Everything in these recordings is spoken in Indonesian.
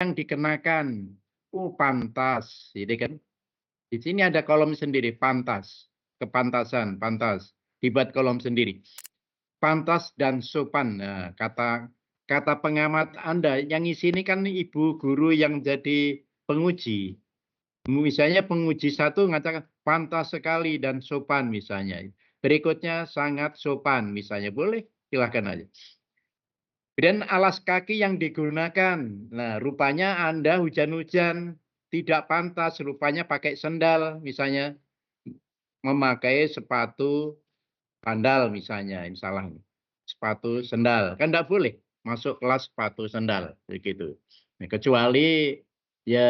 yang dikenakan. Pantas, ini kan. Di sini ada kolom sendiri, pantas, kepantasan, pantas. Dibuat kolom sendiri. Pantas dan sopan. Nah, kata pengamat Anda yang isi ini kan ibu guru yang jadi penguji. Misalnya penguji satu mengatakan pantas sekali dan sopan misalnya. Berikutnya sangat sopan misalnya. Boleh, silahkan aja. Dan alas kaki yang digunakan. Nah, rupanya Anda hujan-hujan tidak pantas, rupanya pakai sendal misalnya. Memakai sepatu sandal misalnya, ini salah. Sepatu sendal, kan tidak boleh masuk kelas sepatu sandal, begitu. Nah, kecuali ya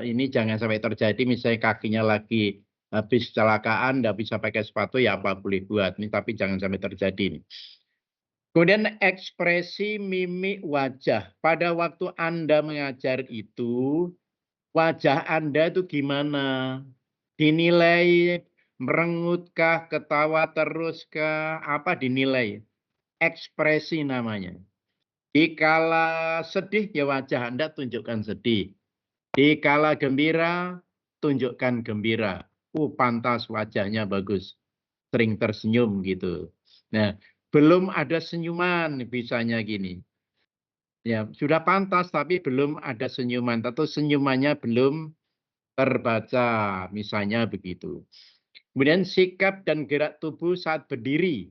ini jangan sampai terjadi misalnya kakinya lagi habis kecelakaan, tidak bisa pakai sepatu, ya apa boleh buat. Ini tapi jangan sampai terjadi. Nih. Kemudian ekspresi mimik wajah. Pada waktu Anda mengajar itu, wajah Anda itu gimana? Dinilai merengutkah, ketawa teruskah, apa dinilai? Ekspresi namanya. Dikala sedih, ya wajah Anda tunjukkan sedih. Dikala gembira, tunjukkan gembira. Pantas wajahnya bagus. Sering tersenyum gitu. Nah, belum ada senyuman, bisanya gini. Ya, sudah pantas tapi belum ada senyuman atau senyumannya belum terbaca, misalnya begitu. Kemudian sikap dan gerak tubuh saat berdiri.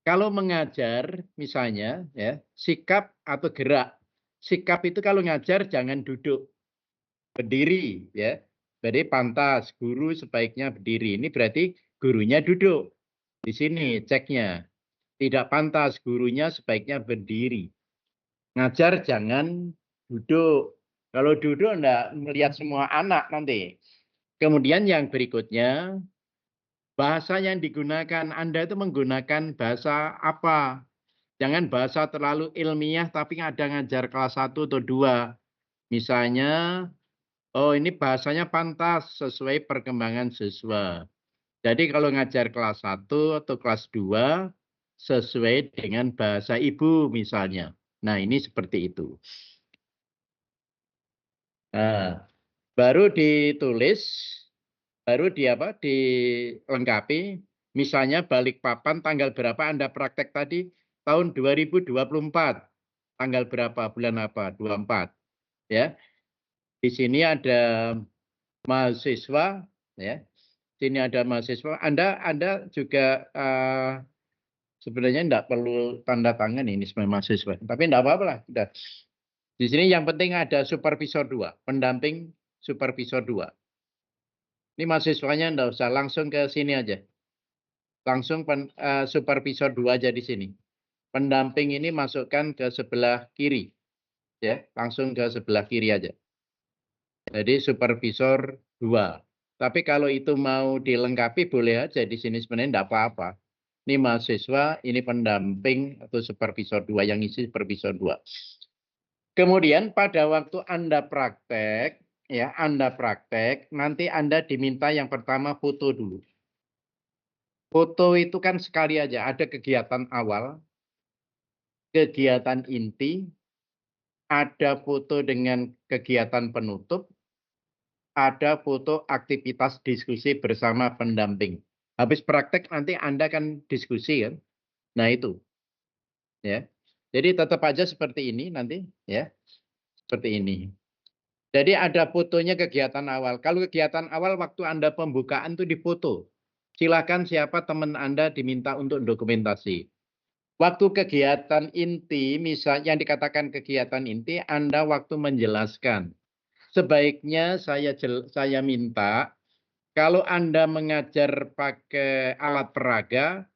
Kalau mengajar, misalnya, ya, sikap atau gerak. Sikap itu kalau ngajar jangan duduk, berdiri, ya. Jadi pantas, guru sebaiknya berdiri. Ini berarti gurunya duduk. Di sini ceknya. Tidak pantas, gurunya sebaiknya berdiri. Ngajar jangan duduk. Kalau duduk enggak melihat semua anak nanti. Kemudian yang berikutnya, bahasa yang digunakan. Anda itu menggunakan bahasa apa? Jangan bahasa terlalu ilmiah tapi ada ngajar kelas 1 atau 2. Misalnya, oh ini bahasanya pantas sesuai perkembangan siswa. Jadi kalau ngajar kelas 1 atau kelas 2 sesuai dengan bahasa ibu misalnya. Nah, ini seperti itu. Nah, baru ditulis, baru dilengkapi. Misalnya Balikpapan tanggal berapa Anda praktek tadi? Tahun 2024. Tanggal berapa? Bulan apa? 24. Ya. Di sini ada mahasiswa, ya. Sini ada mahasiswa. Anda juga sebenarnya tidak perlu tanda tangan ini sebagai mahasiswa. Tapi tidak apa-apa lah. Di sini yang penting ada supervisor 2, pendamping supervisor 2. Ini mahasiswanya tidak usah, langsung ke sini aja. Langsung supervisor 2 aja di sini. Pendamping ini masukkan ke sebelah kiri. Ya, langsung ke sebelah kiri aja. Jadi supervisor 2. Tapi kalau itu mau dilengkapi boleh aja di sini sebenarnya tidak apa-apa. Ini mahasiswa, ini pendamping atau supervisor 2 yang isi supervisor 2. Kemudian pada waktu Anda praktek, ya Anda praktek, nanti Anda diminta yang pertama foto dulu. Foto itu kan sekali aja, ada kegiatan awal, kegiatan inti, ada foto dengan kegiatan penutup, ada foto aktivitas diskusi bersama pendamping. Habis praktek nanti Anda kan diskusi kan. Nah itu. Ya. Jadi tetap aja seperti ini nanti ya. Seperti ini. Jadi ada fotonya kegiatan awal. Kalau kegiatan awal waktu Anda pembukaan itu difoto. Silakan siapa teman Anda diminta untuk dokumentasi. Waktu kegiatan inti, misalnya yang dikatakan kegiatan inti, Anda waktu menjelaskan. Sebaiknya saya minta, kalau Anda mengajar pakai alat peraga,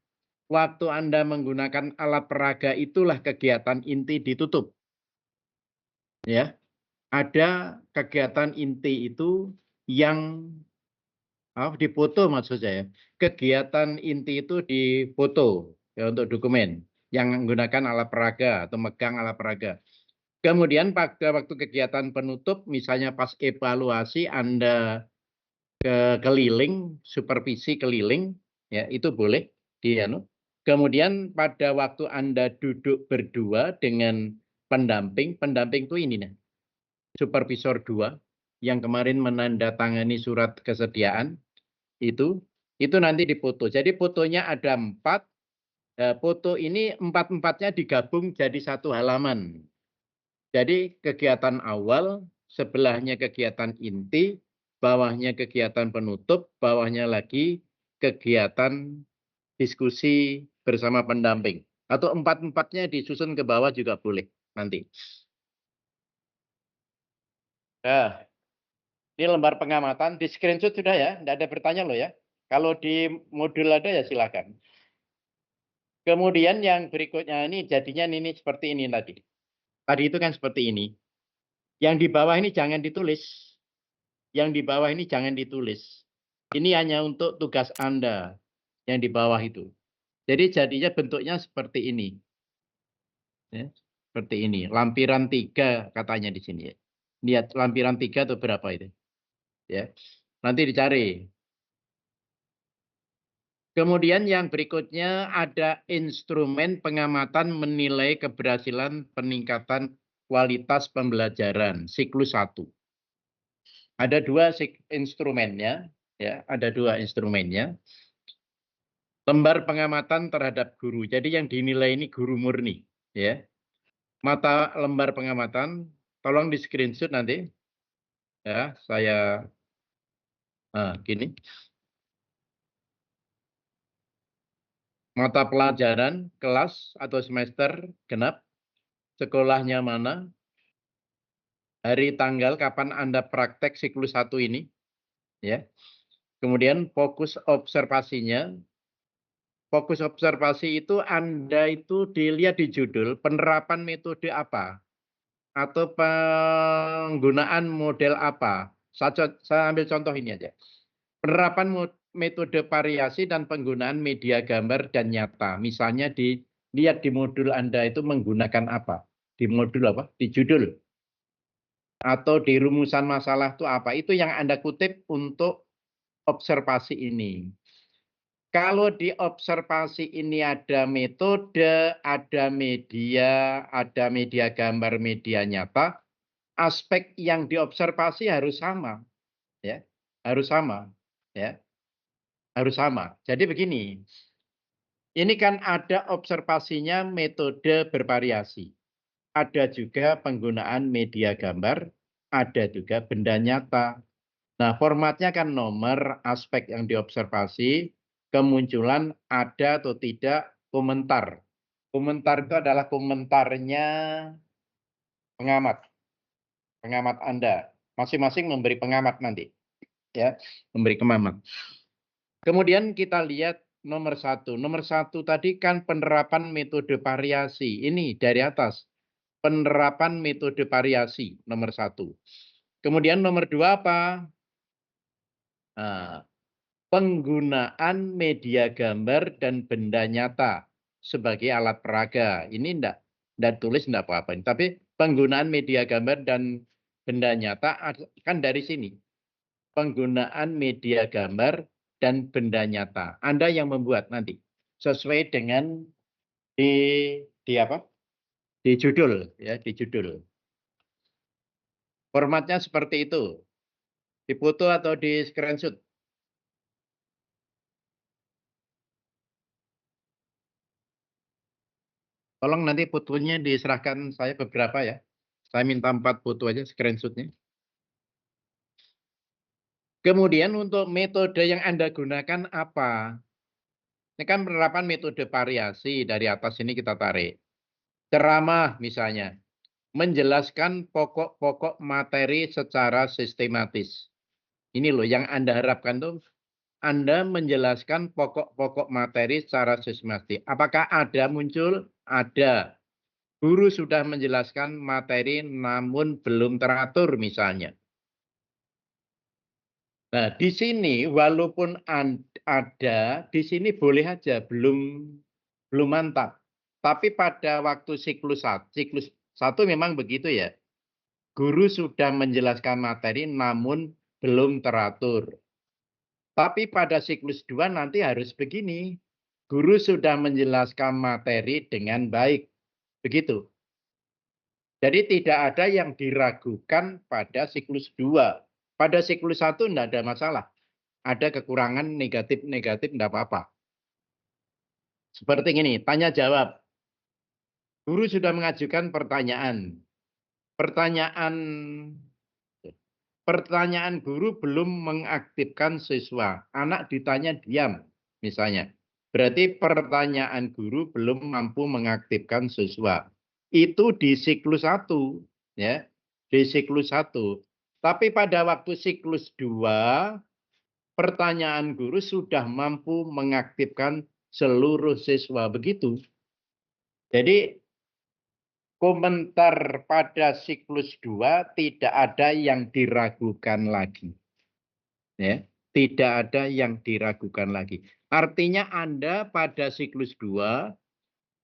waktu Anda menggunakan alat peraga itulah kegiatan inti ditutup. Ya. Ada kegiatan inti itu yang dipoto maksud saya. Kegiatan inti itu dipoto ya, untuk dokumen yang menggunakan alat peraga atau megang alat peraga. Kemudian pada waktu kegiatan penutup, misalnya pas evaluasi Anda keliling, supervisi keliling, ya itu boleh. Kemudian pada waktu Anda duduk berdua dengan pendamping itu ini nih, supervisor 2 yang kemarin menandatangani surat kesediaan itu nanti dipoto. Jadi fotonya ada 4. Foto ini 4-4-nya digabung jadi satu halaman. Jadi kegiatan awal, sebelahnya kegiatan inti, bawahnya kegiatan penutup, bawahnya lagi kegiatan diskusi bersama pendamping. Atau 4-4-nya disusun ke bawah juga boleh nanti. Nah, ini lembar pengamatan, di screenshot sudah ya, tidak ada bertanya loh ya. Kalau di modul ada ya silakan. Kemudian yang berikutnya ini jadinya ini seperti ini tadi. Tadi itu kan seperti ini. Yang di bawah ini jangan ditulis. Yang di bawah ini jangan ditulis. Ini hanya untuk tugas Anda yang di bawah itu. Jadi jadinya bentuknya seperti ini. Ya, seperti ini. Lampiran 3 katanya di sini ya. Lihat lampiran 3 atau berapa itu. Ya. Nanti dicari. Kemudian yang berikutnya ada instrumen pengamatan menilai keberhasilan peningkatan kualitas pembelajaran siklus 1. Ada 2 instrumennya, ya, ada 2 instrumennya. Lembar pengamatan terhadap guru. Jadi yang dinilai ini guru murni, ya. Mata lembar pengamatan tolong di screenshot nanti. Ya, saya gini. Mata pelajaran, kelas atau semester genap, sekolahnya mana, hari tanggal kapan Anda praktek siklus 1 ini, ya. Kemudian fokus observasinya. Fokus observasi itu Anda itu dilihat di judul penerapan metode apa atau penggunaan model apa. Saya ambil contoh ini aja. Penerapan metode variasi dan penggunaan media gambar dan nyata. Misalnya dilihat di modul Anda itu menggunakan apa? Di modul apa? Di judul. Atau di rumusan masalah itu apa? Itu yang Anda kutip untuk observasi ini. Kalau di observasi ini ada metode, ada media gambar, media nyata, aspek yang diobservasi harus sama, ya, harus sama, ya, harus sama. Jadi begini, ini kan ada observasinya metode bervariasi, ada juga penggunaan media gambar, ada juga benda nyata. Nah, formatnya kan nomor, aspek yang diobservasi, kemunculan ada atau tidak komentar. Komentar itu adalah komentarnya pengamat, pengamat Anda. Masing-masing memberi pengamat nanti, ya, memberi pengamat. Kemudian kita lihat nomor 1. Nomor 1 tadi kan penerapan metode variasi. Ini dari atas. Penerapan metode variasi nomor 1. Kemudian nomor 2 apa? Nah, penggunaan media gambar dan benda nyata sebagai alat peraga. Ini enggak tulis enggak apa-apa. Tapi penggunaan media gambar dan benda nyata kan dari sini. Penggunaan media gambar dan benda nyata. Anda yang membuat nanti sesuai dengan di apa? Di judul ya, di judul. Formatnya seperti itu. Di foto atau di screenshot. Tolong nanti fotonya diserahkan saya beberapa ya. Saya minta 4 foto aja screenshotnya. Kemudian untuk metode yang Anda gunakan apa? Ini kan penerapan metode variasi dari atas ini kita tarik. Ceramah misalnya. Menjelaskan pokok-pokok materi secara sistematis. Ini loh yang Anda harapkan tuh. Anda menjelaskan pokok-pokok materi secara sistematis. Apakah ada muncul? Ada. Guru sudah menjelaskan materi namun belum teratur misalnya. Nah, di sini walaupun ada, di sini boleh aja belum mantap. Tapi pada waktu siklus 1 memang begitu ya. Guru sudah menjelaskan materi namun belum teratur. Tapi pada siklus 2 nanti harus begini. Guru sudah menjelaskan materi dengan baik. Begitu. Jadi tidak ada yang diragukan pada siklus 2. Pada siklus 1 tidak ada masalah. Ada kekurangan negatif-negatif tidak apa-apa. Seperti ini, tanya jawab. Guru sudah mengajukan pertanyaan. Pertanyaan guru belum mengaktifkan siswa. Anak ditanya diam, misalnya. Berarti pertanyaan guru belum mampu mengaktifkan siswa. Itu di siklus 1, ya. Di siklus 1. Tapi pada waktu siklus 2, pertanyaan guru sudah mampu mengaktifkan seluruh siswa. Begitu. Jadi komentar pada siklus 2 tidak ada yang diragukan lagi. Ya, tidak ada yang diragukan lagi. Artinya Anda pada siklus 2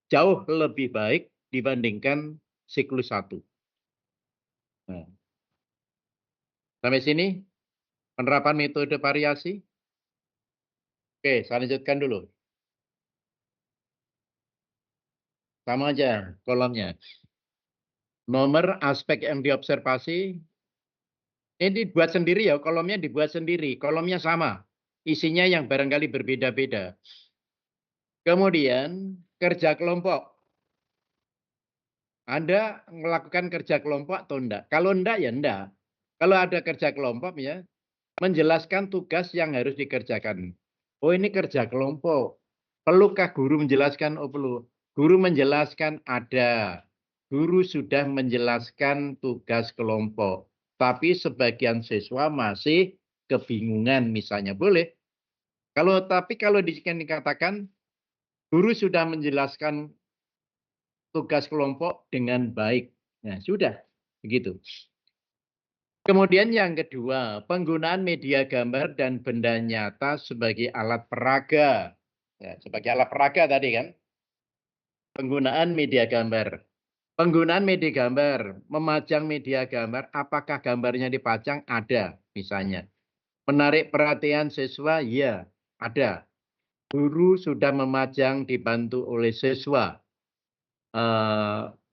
jauh lebih baik dibandingkan siklus 1. Nah, sampai sini penerapan metode variasi. Oke, saya lanjutkan dulu. Sama aja kolomnya. Nomor aspek yang diobservasi. Ini dibuat sendiri ya, kolomnya dibuat sendiri. Kolomnya sama. Isinya yang barangkali berbeda-beda. Kemudian kerja kelompok. Anda melakukan kerja kelompok atau enggak? Kalau enggak ya enggak. Kalau ada kerja kelompok ya, menjelaskan tugas yang harus dikerjakan. Oh ini kerja kelompok. Perlukah guru menjelaskan? Oh perlu. Guru menjelaskan ada. Guru sudah menjelaskan tugas kelompok. Tapi sebagian siswa masih kebingungan misalnya. Boleh. Tapi kalau dikatakan guru sudah menjelaskan tugas kelompok dengan baik. Nah, sudah begitu. Kemudian yang kedua, penggunaan media gambar dan benda nyata sebagai alat peraga. Ya, sebagai alat peraga tadi kan. Penggunaan media gambar. Penggunaan media gambar, memajang media gambar, apakah gambarnya dipajang? Ada, misalnya. Menarik perhatian siswa? Ya, ada. Guru sudah memajang dibantu oleh siswa.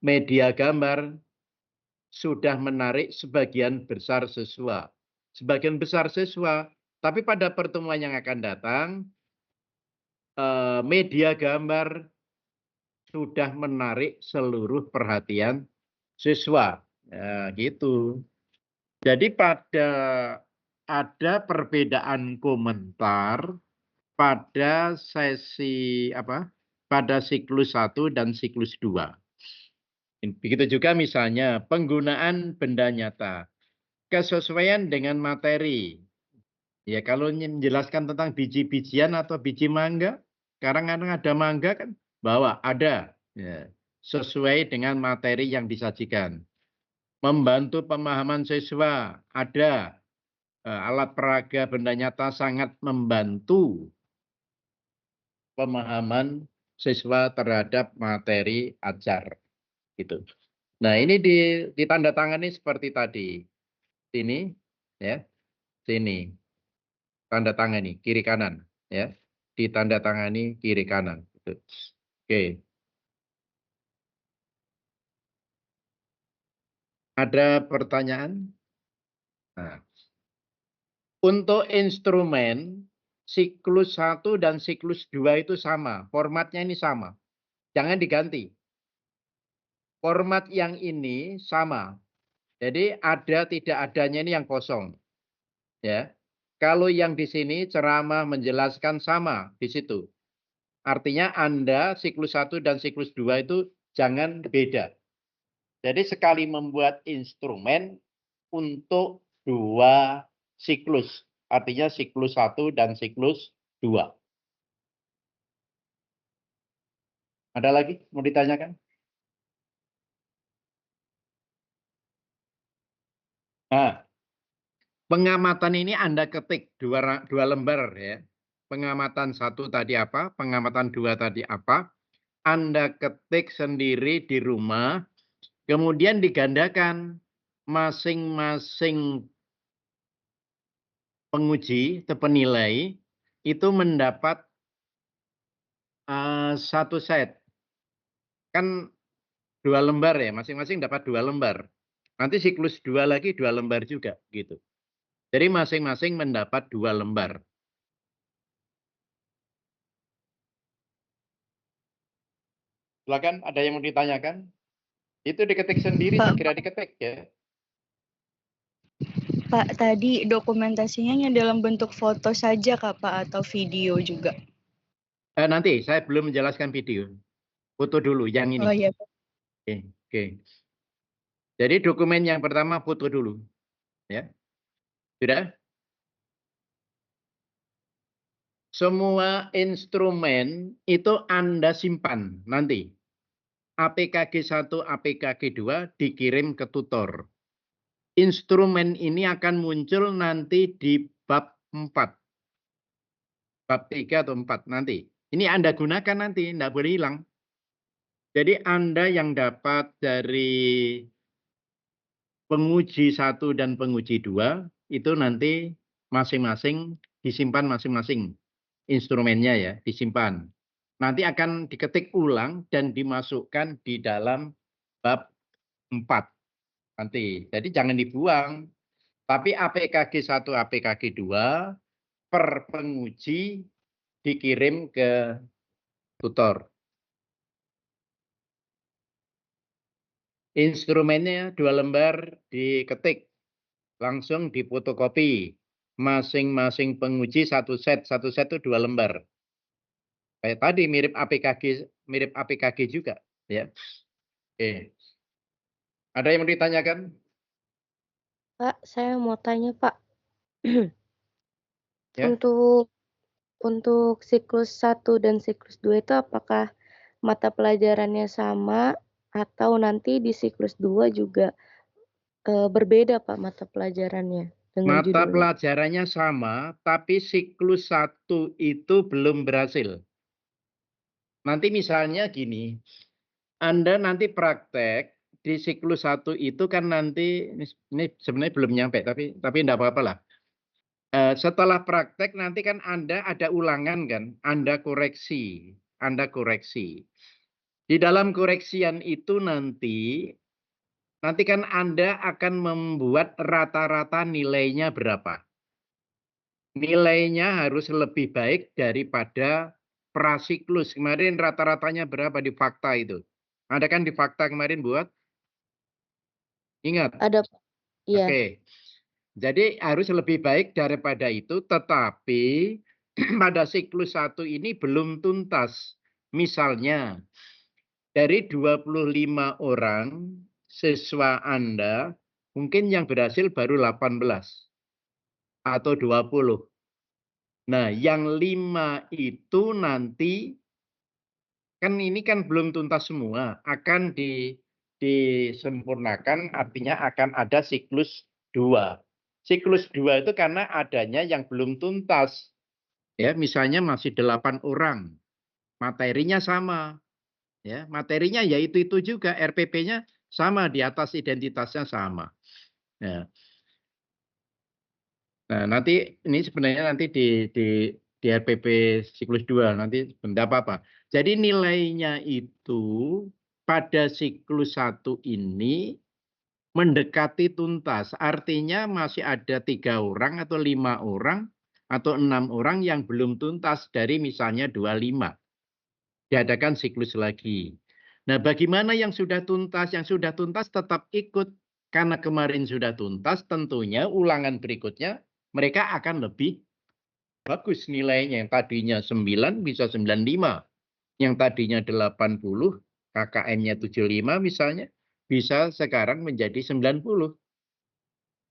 Media gambar sudah menarik sebagian besar siswa. Sebagian besar siswa, tapi pada pertemuan yang akan datang, media gambar sudah menarik seluruh perhatian siswa. Ya, gitu. Jadi ada perbedaan komentar pada pada siklus 1 dan siklus 2. Begitu juga misalnya penggunaan benda nyata. Kesesuaian dengan materi. Ya kalau menjelaskan tentang biji-bijian atau biji mangga, sekarang ada mangga kan, bawa ada. Ya, sesuai dengan materi yang disajikan. Membantu pemahaman siswa, ada. Alat peraga benda nyata sangat membantu pemahaman siswa terhadap materi ajar. Gitu. Nah ini ditandatangani seperti tadi. Sini, ya, sini. Tanda tangani kiri kanan, ya. Ditandatangani kiri kanan. Gitu. Oke. Ada pertanyaan? Nah, untuk instrumen siklus 1 dan siklus 2 itu sama, formatnya ini sama. Jangan diganti. Format yang ini sama. Jadi ada tidak adanya ini yang kosong. Ya. Kalau yang di sini ceramah menjelaskan sama di situ. Artinya Anda siklus 1 dan siklus 2 itu jangan beda. Jadi sekali membuat instrumen untuk 2 siklus. Artinya siklus 1 dan siklus 2. Ada lagi mau ditanyakan? Nah, pengamatan ini Anda ketik dua lembar ya. Pengamatan 1 tadi apa, pengamatan 2 tadi apa. Anda ketik sendiri di rumah, kemudian digandakan masing-masing penguji atau penilai itu mendapat 1 set. Kan 2 lembar ya, masing-masing dapat 2 lembar. Nanti siklus 2 lagi 2 lembar juga gitu. Jadi masing-masing mendapat 2 lembar. Silakan, ada yang mau ditanyakan? Itu diketik sendiri, Pak, segera diketik ya. Pak, tadi dokumentasinya yang dalam bentuk foto saja Kak Pak atau video juga? Nanti saya belum menjelaskan video. Foto dulu yang ini. Oh iya. Oke, oke. Jadi dokumen yang pertama foto dulu. Ya. Sudah? Semua instrumen itu Anda simpan nanti. APKG 1, APKG 2 dikirim ke tutor. Instrumen ini akan muncul nanti di bab 4. Bab 3 atau 4 nanti. Ini Anda gunakan nanti, tidak boleh hilang. Jadi Anda yang dapat dari penguji 1 dan penguji 2 itu nanti masing-masing disimpan masing-masing instrumennya ya, disimpan. Nanti akan diketik ulang dan dimasukkan di dalam bab 4 nanti. Jadi jangan dibuang. Tapi APKG 1, APKG 2 per penguji dikirim ke tutor. Instrumennya 2 lembar diketik, langsung difotokopi. Masing-masing penguji satu set itu 2 lembar. Kayak tadi mirip APKG juga ya. Oke. Ada yang mau ditanyakan? Pak, saya mau tanya Pak. Ya. Untuk siklus 1 dan siklus 2 itu apakah mata pelajarannya sama atau nanti di siklus 2 juga berbeda Pak mata pelajarannya dengan Mata judulnya? pelajarannya sama, tapi siklus 1 itu belum berhasil. Nanti misalnya gini, Anda nanti praktek di siklus 1 itu kan nanti, ini sebenarnya belum nyampe, tapi enggak apa-apa lah. Setelah praktek nanti kan Anda ada ulangan kan, Anda koreksi. Di dalam koreksian itu nanti kan Anda akan membuat rata-rata nilainya berapa. Nilainya harus lebih baik daripada prasiklus. Kemarin rata-ratanya berapa di fakta itu? Ada kan di fakta kemarin buat? Ingat? Ada Pak. Iya. Oke. Jadi harus lebih baik daripada itu, tetapi pada siklus 1 ini belum tuntas. Misalnya, dari 25 orang siswa Anda, mungkin yang berhasil baru 18 atau 20. Nah, yang 5 itu nanti, kan ini kan belum tuntas semua, akan disempurnakan, artinya akan ada siklus 2. Siklus 2 itu karena adanya yang belum tuntas. Ya, misalnya masih 8 orang. Materinya sama. Ya, materinya ya itu juga, RPP-nya sama, di atas identitasnya sama. Ya. Nah, nanti ini sebenarnya nanti di RPP siklus 2 nanti benda apa. Jadi nilainya itu pada siklus 1 ini mendekati tuntas. Artinya masih ada 3 orang atau 5 orang atau 6 orang yang belum tuntas dari misalnya 25. Diadakan siklus lagi. Nah, bagaimana yang sudah tuntas? Yang sudah tuntas tetap ikut. Karena kemarin sudah tuntas, tentunya ulangan berikutnya mereka akan lebih bagus nilainya. Yang tadinya 9 bisa 95. Yang tadinya 80, KKM-nya 75 misalnya, bisa sekarang menjadi 90.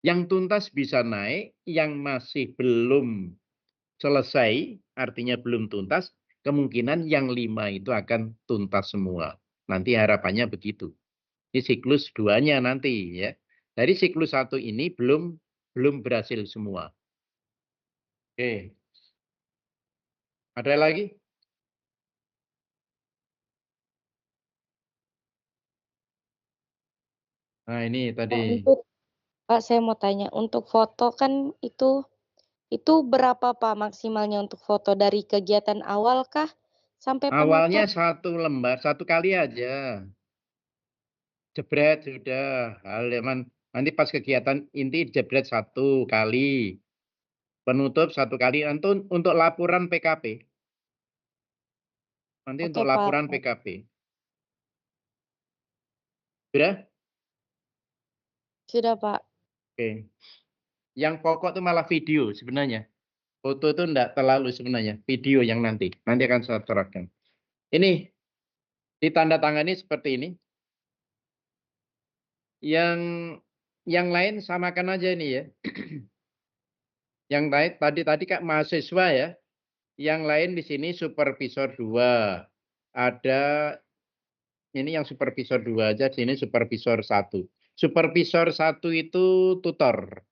Yang tuntas bisa naik, yang masih belum selesai, artinya belum tuntas, kemungkinan yang 5 itu akan tuntas semua. Nanti harapannya begitu. Ini siklus 2-nya nanti ya. Dari siklus 1 ini belum berhasil semua. Oke. Ada lagi? Nah, ini tadi. Pak, saya mau tanya, untuk foto kan itu berapa Pak maksimalnya untuk foto dari kegiatan awal kah sampai Awalnya penutup? 1 lembar, 1 kali aja. Jebret sudah, halaman nanti pas kegiatan inti jebret 1 kali, penutup 1 kali, nanti untuk laporan PKP. Nanti Oke, untuk Pak. laporan PKP. Sudah? Sudah, Pak. Oke. Yang pokok itu malah video sebenarnya. Foto itu enggak terlalu sebenarnya, video yang nanti akan saya terapkan. Ini ditandatangani seperti ini. Yang lain samakan aja ini ya. Yang lain tadi Kak mahasiswa ya. Yang lain di sini supervisor 2. Ada ini yang supervisor 2 aja, di sini supervisor 1. Supervisor 1 itu tutor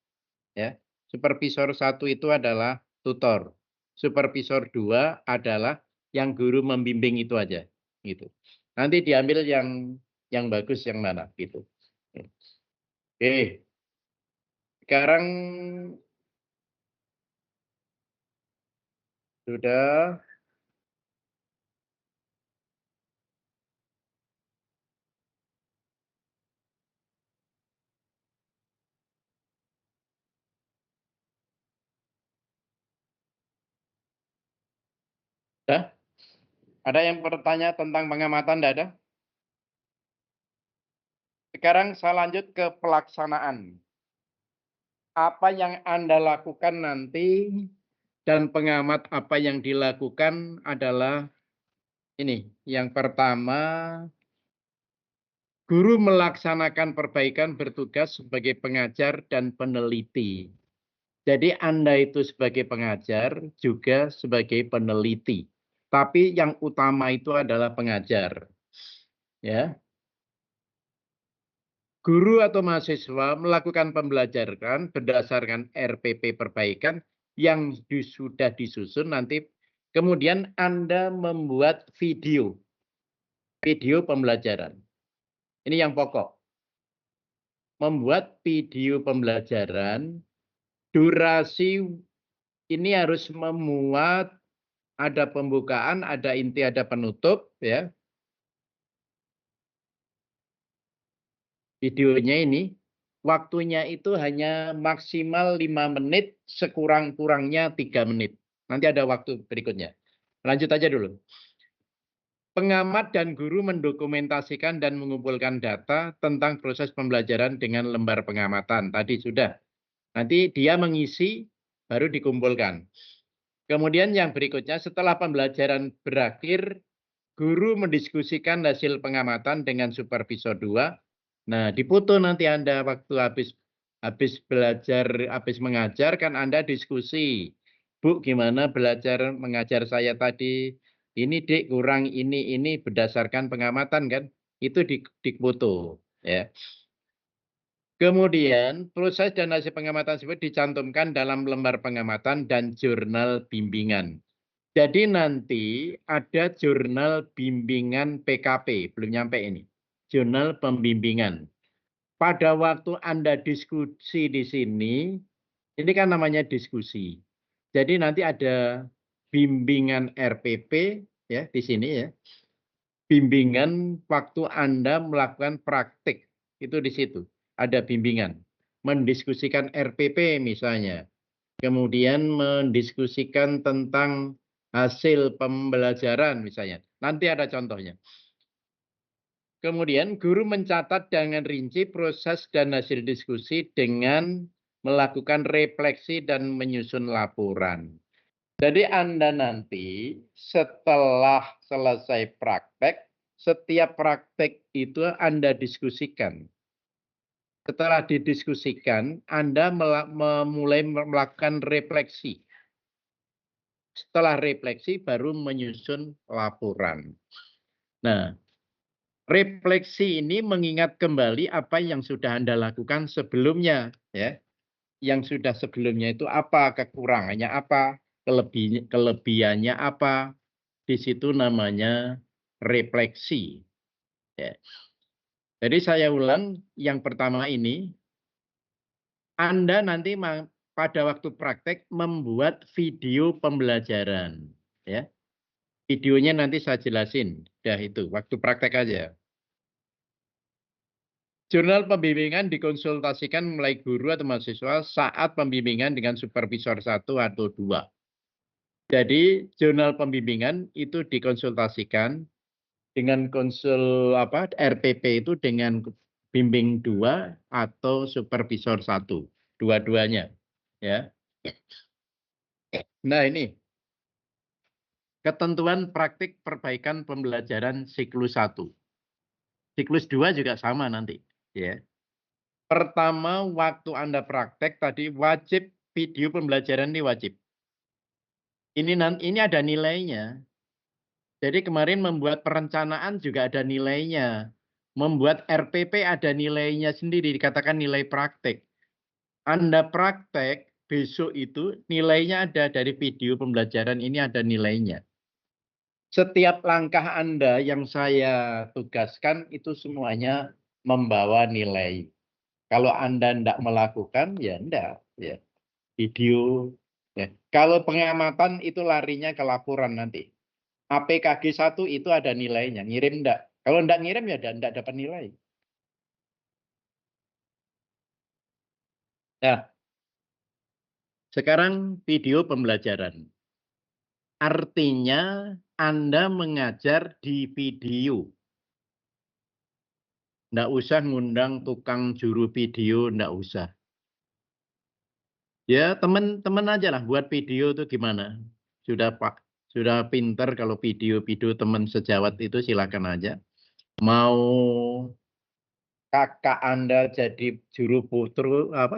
ya. Supervisor 1 itu adalah tutor. Supervisor 2 adalah yang guru membimbing itu aja gitu. Nanti diambil yang bagus yang mana gitu. Oke. Sekarang sudah. Sudah? Ada yang bertanya tentang pengamatan, tidak ada? Sekarang saya lanjut ke pelaksanaan. Apa yang Anda lakukan nanti dan pengamat apa yang dilakukan adalah ini. Yang pertama, guru melaksanakan perbaikan bertugas sebagai pengajar dan peneliti. Jadi Anda itu sebagai pengajar juga sebagai peneliti. Tapi yang utama itu adalah pengajar. Ya. Guru atau mahasiswa melakukan pembelajaran berdasarkan RPP perbaikan yang sudah disusun nanti. Kemudian Anda membuat video pembelajaran. Ini yang pokok. Membuat video pembelajaran, durasi ini harus memuat, ada pembukaan, ada inti, ada penutup, ya. Videonya ini, waktunya itu hanya maksimal 5 menit, sekurang-kurangnya 3 menit. Nanti ada waktu berikutnya. Lanjut aja dulu. Pengamat dan guru mendokumentasikan dan mengumpulkan data tentang proses pembelajaran dengan lembar pengamatan. Tadi sudah. Nanti dia mengisi, baru dikumpulkan. Kemudian yang berikutnya, setelah pembelajaran berakhir, guru mendiskusikan hasil pengamatan dengan supervisor 2. Nah, dipoto nanti Anda waktu habis belajar, habis mengajar, kan Anda diskusi. Bu, gimana belajar mengajar saya tadi? Ini Dek kurang ini berdasarkan pengamatan kan? Itu dipoto. Ya. Kemudian proses dan hasil pengamatan tersebut dicantumkan dalam lembar pengamatan dan jurnal bimbingan. Jadi nanti ada jurnal bimbingan PKP, belum nyampe ini. Jurnal pembimbingan. Pada waktu Anda diskusi di sini, ini kan namanya diskusi. Jadi nanti ada bimbingan RPP ya di sini ya. Bimbingan waktu Anda melakukan praktik itu di situ. Ada bimbingan. Mendiskusikan RPP misalnya. Kemudian mendiskusikan tentang hasil pembelajaran misalnya. Nanti ada contohnya. Kemudian guru mencatat dengan rinci proses dan hasil diskusi dengan melakukan refleksi dan menyusun laporan. Jadi Anda nanti setelah selesai praktek, setiap praktek itu Anda diskusikan. Setelah didiskusikan, Anda mulai melakukan refleksi. Setelah refleksi baru menyusun laporan. Nah, refleksi ini mengingat kembali apa yang sudah Anda lakukan sebelumnya, ya. Yang sudah sebelumnya itu apa, kekurangannya apa, kelebihannya apa. Di situ namanya refleksi. Ya. Jadi saya ulang, yang pertama ini, Anda nanti pada waktu praktek membuat video pembelajaran. Ya. Videonya nanti saya jelasin. Dah itu, waktu praktek aja. Jurnal pembimbingan dikonsultasikan mulai guru atau mahasiswa saat pembimbingan dengan supervisor 1 atau 2. Jadi jurnal pembimbingan itu dikonsultasikan dengan RPP itu dengan bimbing 2 atau supervisor 1, dua-duanya, ya. Nah, ini ketentuan praktik perbaikan pembelajaran siklus 1. Siklus 2 juga sama nanti, ya. Pertama, waktu Anda praktek tadi wajib video pembelajaran ini wajib. Ini ada nilainya. Jadi kemarin membuat perencanaan juga ada nilainya. Membuat RPP ada nilainya sendiri, dikatakan nilai praktek. Anda praktek, besok itu nilainya ada dari video pembelajaran ini ada nilainya. Setiap langkah Anda yang saya tugaskan itu semuanya membawa nilai. Kalau Anda tidak melakukan, ya tidak. Ya. Video. Ya. Kalau pengamatan itu larinya ke laporan nanti. APKG 1 itu ada nilainya, ngirim enggak? Kalau enggak ngirim ya enggak dapat nilai. Nah, sekarang video pembelajaran. Artinya Anda mengajar di video. Enggak usah ngundang tukang juru video, enggak usah. Ya, teman-teman aja lah buat video itu gimana. Sudah Pak, sudah pinter kalau video-video teman sejawat itu silakan aja. Mau kakak Anda jadi juru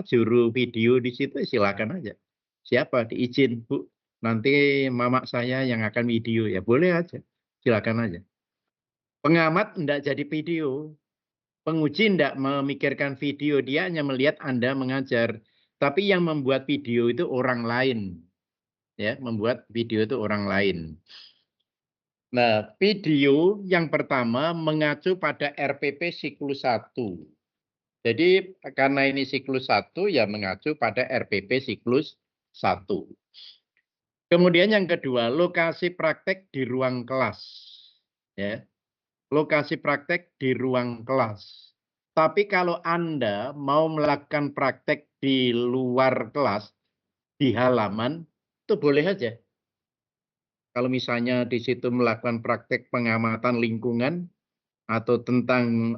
juru video di situ silakan aja. Siapa diizin, Bu? Nanti mama saya yang akan video ya, boleh aja. Silakan aja. Pengamat enggak jadi video. Penguji enggak memikirkan video, dia hanya melihat Anda mengajar. Tapi yang membuat video itu orang lain. Ya, membuat video itu orang lain. Nah, video yang pertama mengacu pada RPP siklus 1. Jadi karena ini siklus 1 ya mengacu pada RPP siklus 1. Kemudian yang kedua, lokasi praktek di ruang kelas. Ya. Lokasi praktek di ruang kelas. Tapi kalau Anda mau melakukan praktek di luar kelas, di halaman, itu boleh aja. Kalau misalnya di situ melakukan praktek pengamatan lingkungan atau tentang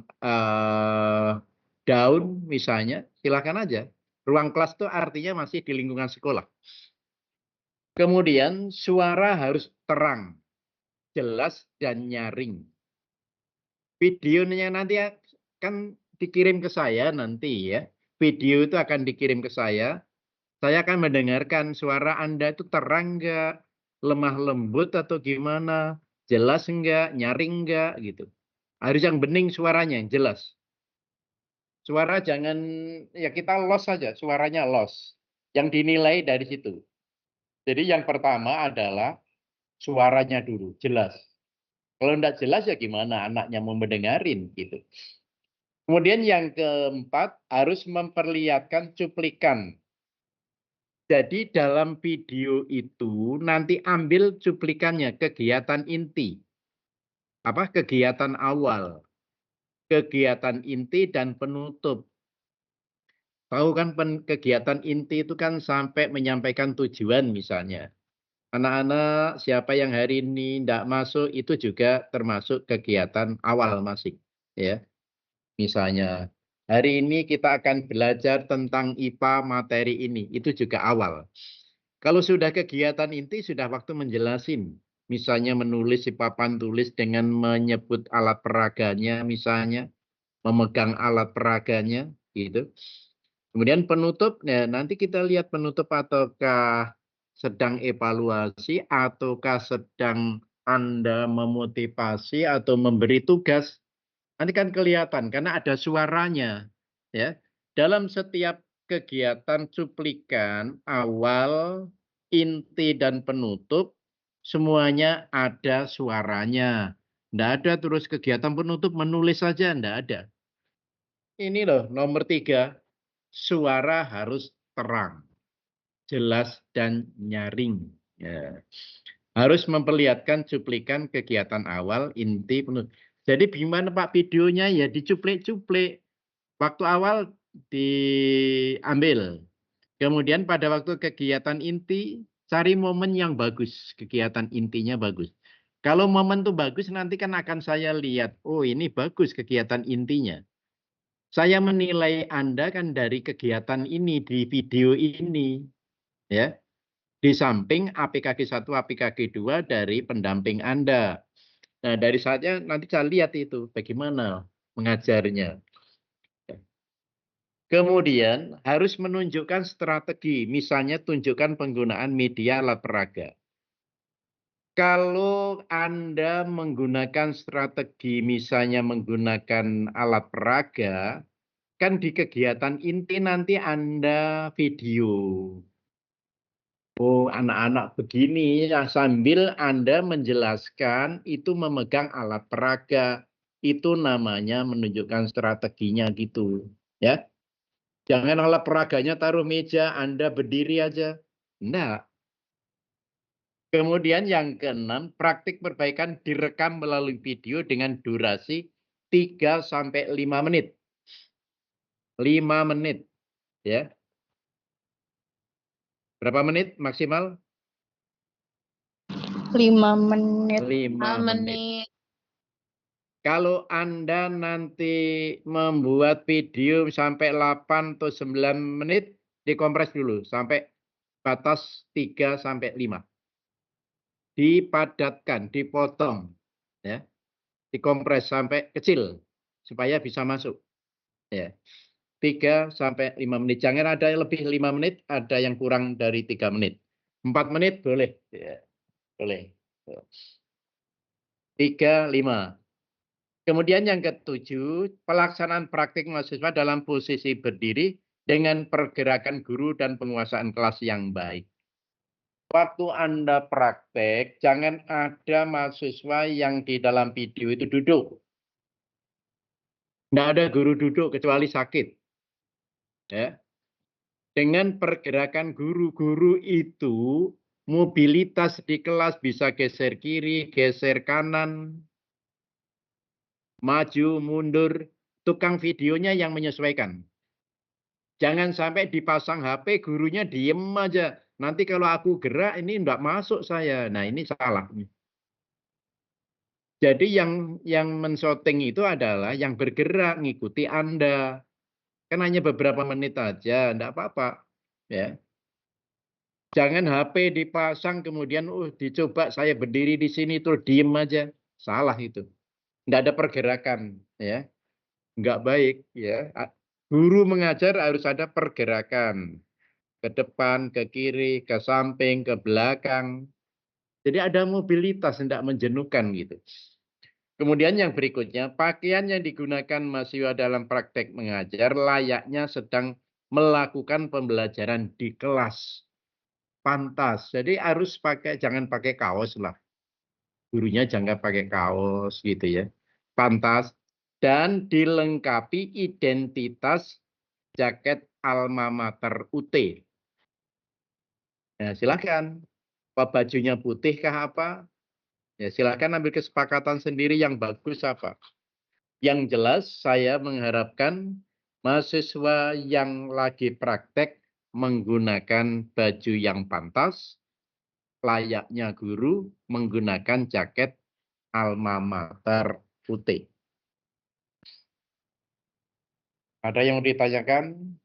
daun misalnya, silakan aja. Ruang kelas itu artinya masih di lingkungan sekolah. Kemudian suara harus terang, jelas, dan nyaring. Videonya nanti akan dikirim ke saya nanti ya. Video itu akan dikirim ke saya. Saya akan mendengarkan suara Anda itu terang enggak, lemah lembut atau gimana, jelas enggak, nyaring enggak gitu. Harus yang bening suaranya, yang jelas. Suara jangan, ya kita los saja, suaranya los. Yang dinilai dari situ. Jadi yang pertama adalah suaranya dulu, jelas. Kalau enggak jelas ya gimana anaknya mau mendengarin gitu. Kemudian yang keempat harus memperlihatkan cuplikan. Jadi dalam video itu nanti ambil cuplikannya, kegiatan inti. Apa? Kegiatan awal. Kegiatan inti dan penutup. Tahu kan kegiatan inti itu kan sampai menyampaikan tujuan misalnya. Anak-anak siapa yang hari ini tidak masuk itu juga termasuk kegiatan awal masih. Ya. Misalnya hari ini kita akan belajar tentang IPA materi ini. Itu juga awal. Kalau sudah kegiatan inti sudah waktu menjelasin. Misalnya menulis di papan tulis dengan menyebut alat peraganya misalnya. Memegang alat peraganya gitu. Kemudian penutup, nah nanti kita lihat penutup ataukah sedang evaluasi ataukah sedang Anda memotivasi atau memberi tugas. Nanti kan kelihatan karena ada suaranya ya. Dalam setiap kegiatan cuplikan awal, inti dan penutup semuanya ada suaranya. Tidak ada terus kegiatan penutup menulis saja, tidak ada. Ini loh nomor 3. Suara harus terang, jelas, dan nyaring. Ya. Harus memperlihatkan cuplikan kegiatan awal, inti, penutup. Jadi gimana Pak videonya ya dicuplik-cuplik. Waktu awal diambil. Kemudian pada waktu kegiatan inti, cari momen yang bagus. Kegiatan intinya bagus. Kalau momen itu bagus, nanti kan akan saya lihat, oh ini bagus kegiatan intinya. Saya menilai Anda kan dari kegiatan ini, di video ini. Ya. Di samping APKG 1, APKG 2 dari pendamping Anda. Nah, dari saatnya nanti saya lihat itu bagaimana mengajarnya. Kemudian harus menunjukkan strategi, misalnya tunjukkan penggunaan media alat peraga. Kalau Anda menggunakan strategi, misalnya menggunakan alat peraga, kan di kegiatan inti nanti Anda video. Oh, anak-anak begini, ya, sambil Anda menjelaskan itu memegang alat peraga. Itu namanya menunjukkan strateginya gitu. Ya. Jangan alat peraganya taruh meja, Anda berdiri aja. Enggak. Kemudian yang keenam, praktik perbaikan direkam melalui video dengan durasi 3 sampai 5 menit. 5 menit. Ya. Berapa menit maksimal? 5 menit. 5 menit. Kalau Anda nanti membuat video sampai 8 atau 9 menit, dikompres dulu sampai batas 3 sampai 5. Dipadatkan, dipotong, ya, dikompres sampai kecil supaya bisa masuk. Ya. 3 sampai 5 menit. Jangan ada yang lebih 5 menit, ada yang kurang dari 3 menit. 4 menit boleh. Ya, boleh. 3, 5. Kemudian yang ketujuh, pelaksanaan praktik mahasiswa dalam posisi berdiri dengan pergerakan guru dan penguasaan kelas yang baik. Waktu Anda praktek, jangan ada mahasiswa yang di dalam video itu duduk. Tidak ada guru duduk kecuali sakit. Ya. Dengan pergerakan guru itu, mobilitas di kelas bisa geser kiri, geser kanan, maju, mundur. Tukang videonya yang menyesuaikan. Jangan sampai dipasang HP, gurunya diem aja. Nanti kalau aku gerak, ini enggak masuk saya. Nah, ini salah. Jadi yang menshooting itu adalah yang bergerak, ngikuti Anda. Kan hanya beberapa menit aja, enggak apa-apa. Ya. Jangan HP dipasang, kemudian dicoba saya berdiri di sini, terus diem aja. Salah itu. Enggak ada pergerakan. Ya. Enggak baik. Ya. Guru mengajar harus ada pergerakan. Ke depan, ke kiri, ke samping, ke belakang. Jadi ada mobilitas, tidak menjenuhkan gitu. Kemudian yang berikutnya, pakaian yang digunakan mahasiswa dalam praktek mengajar layaknya sedang melakukan pembelajaran di kelas. Pantas. Jadi harus pakai, jangan pakai kaos lah. Gurunya jangan pakai kaos gitu ya. Pantas. Dan dilengkapi identitas jaket alma mater UT. Nah, silakan. Apa bajunya putih kah apa? Ya, silakan ambil kesepakatan sendiri yang bagus apa. Yang jelas saya mengharapkan mahasiswa yang lagi praktek menggunakan baju yang pantas, layaknya guru menggunakan jaket alma mater putih. Ada yang ditanyakan?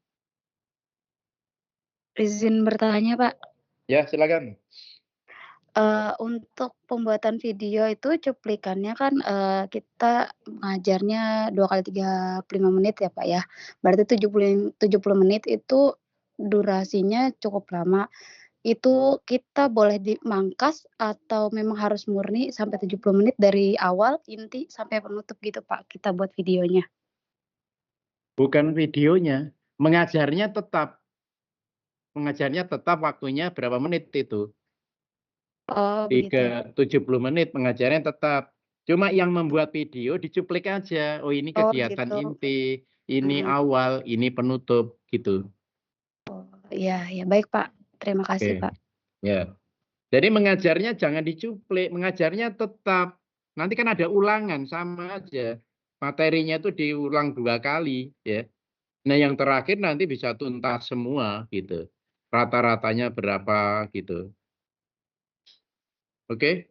Izin bertanya, Pak. Ya, silakan. Untuk pembuatan video itu cuplikannya kan kita mengajarnya 2 kali 35 menit ya, Pak, ya. Berarti 70 menit itu durasinya cukup lama. Itu kita boleh dimangkas atau memang harus murni sampai 70 menit dari awal inti sampai penutup gitu, Pak, kita buat videonya? Bukan videonya, mengajarnya tetap waktunya berapa menit itu. Oh, begitu. 70 menit pengajarannya tetap. Cuma yang membuat video dicuplik aja. Oh, ini Oh, kegiatan gitu. inti, ini awal, ini penutup gitu. Oh, iya, ya baik, Pak. Terima kasih, Oke. Pak. Ya. Jadi mengajarnya jangan dicuplik, mengajarnya tetap. Nanti kan ada ulangan sama aja. Materinya itu diulang 2 kali, ya. Nah, yang terakhir nanti bisa tuntas semua gitu. Rata-ratanya berapa gitu. Oke?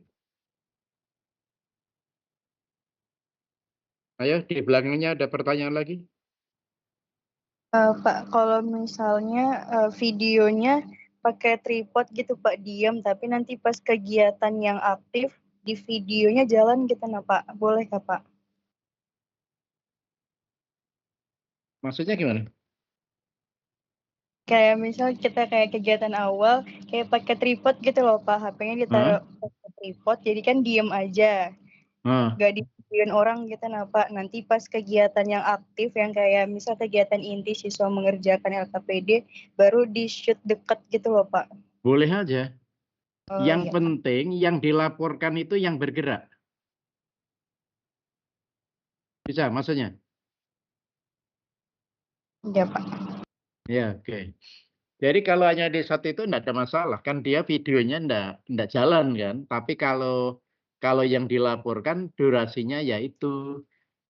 Ayo, di belakangnya ada pertanyaan lagi? Pak, kalau misalnya videonya pakai tripod gitu Pak, diam, tapi nanti pas kegiatan yang aktif di videonya jalan gitu nah Pak, boleh kah Pak? Maksudnya gimana? Kayak misal kita kayak kegiatan awal, kayak pakai tripod gitu loh Pak, HP-nya ditaruh pakai tripod, jadi kan diem aja, gak di-videoin orang gitu nah Pak. Nanti pas kegiatan yang aktif, yang kayak misal kegiatan inti siswa mengerjakan LKPD, baru di-shoot deket gitu loh Pak. Boleh aja. Oh Yang iya Pak. penting yang dilaporkan itu yang bergerak. Bisa maksudnya? Iya Pak. Ya, oke. Jadi kalau hanya di saat itu enggak ada masalah, kan dia videonya enggak jalan kan. Tapi kalau yang dilaporkan durasinya yaitu,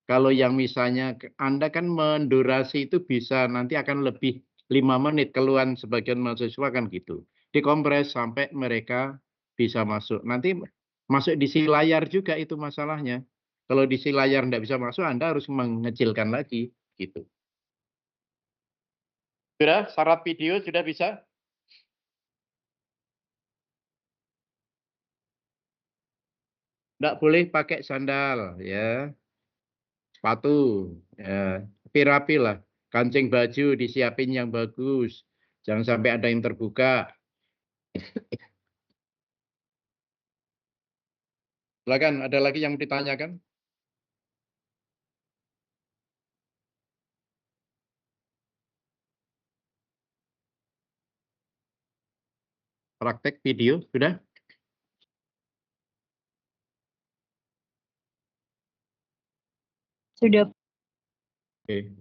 kalau yang misalnya Anda kan mendurasi itu bisa nanti akan lebih 5 menit, keluhan sebagian mahasiswa kan gitu. Dikompres sampai mereka bisa masuk. Nanti masuk di si layar juga itu masalahnya. Kalau di si layar enggak bisa masuk, Anda harus mengecilkan lagi gitu. Sudah, syarat video sudah bisa? Nggak boleh pakai sandal, ya. Sepatu, ya. Rapi-rapi lah. Kancing baju disiapin yang bagus. Jangan sampai ada yang terbuka. Silakan, ada lagi yang ditanyakan? Praktek video, sudah? Sudah. Oke.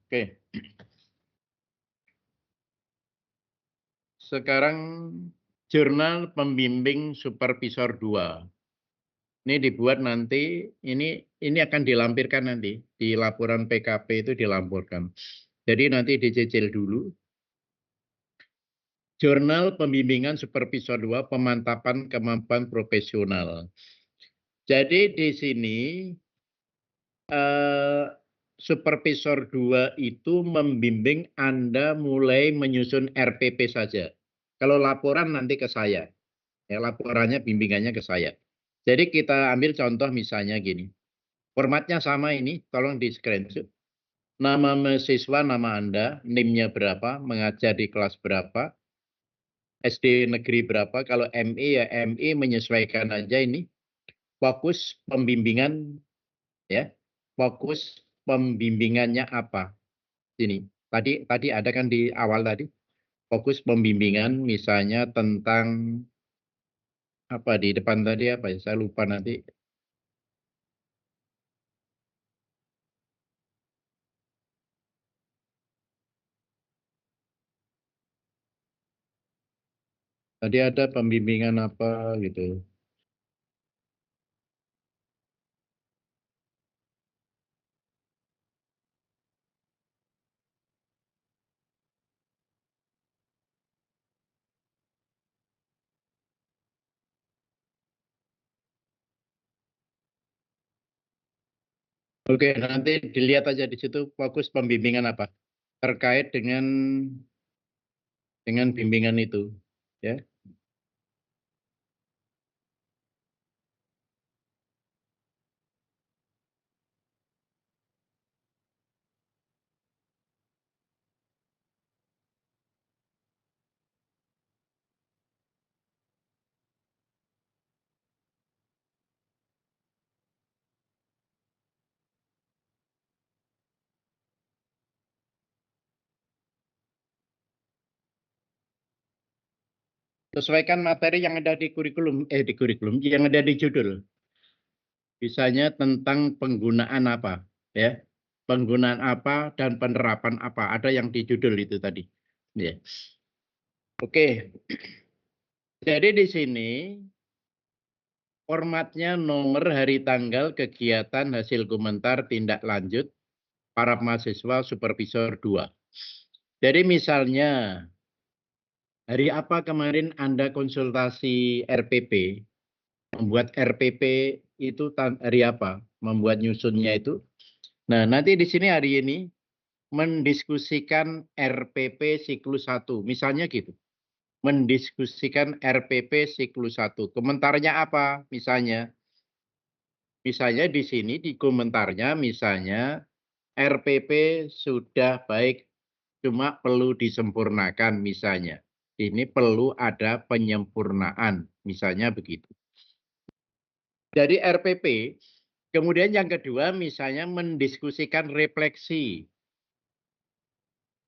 Oke. Sekarang jurnal pembimbing supervisor 2. Ini dibuat nanti, ini akan dilampirkan nanti. Di laporan PKP itu dilaporkan. Jadi nanti dicicil dulu. Jurnal Pembimbingan Supervisor 2 Pemantapan Kemampuan Profesional. Jadi di sini Supervisor 2 itu membimbing Anda mulai menyusun RPP saja. Kalau laporan nanti ke saya. Ya, laporannya bimbingannya ke saya. Jadi kita ambil contoh misalnya gini. Formatnya sama ini, tolong di screenshot. Nama mahasiswa, nama Anda, NIM-nya berapa, mengajar di kelas berapa, SD negeri berapa, kalau MI ya MI menyesuaikan aja ini. Fokus pembimbingan ya. Fokus pembimbingannya apa? Sini. Tadi ada kan di awal tadi. Fokus pembimbingan misalnya tentang apa di depan tadi apa ya? Saya lupa nanti. Tadi ada pembimbingan apa gitu. Oke, nanti dilihat aja di situ fokus pembimbingan apa terkait dengan bimbingan itu, ya. Sesuaikan materi yang ada di kurikulum, yang ada di judul. Misalnya tentang penggunaan apa, ya. Penggunaan apa dan penerapan apa, ada yang di judul itu tadi. Ya. Oke. Jadi di sini formatnya nomor, hari, tanggal, kegiatan, hasil komentar, tindak lanjut, para mahasiswa, supervisor 2. Jadi misalnya, hari apa kemarin Anda konsultasi RPP, membuat RPP itu hari apa, membuat nyusunnya itu. Nah, nanti di sini hari ini mendiskusikan RPP siklus 1, misalnya gitu. Mendiskusikan RPP siklus 1. Komentarnya apa? Misalnya di sini di komentarnya misalnya RPP sudah baik, cuma perlu disempurnakan misalnya. Ini perlu ada penyempurnaan, misalnya begitu. Dari RPP, kemudian yang kedua misalnya mendiskusikan refleksi.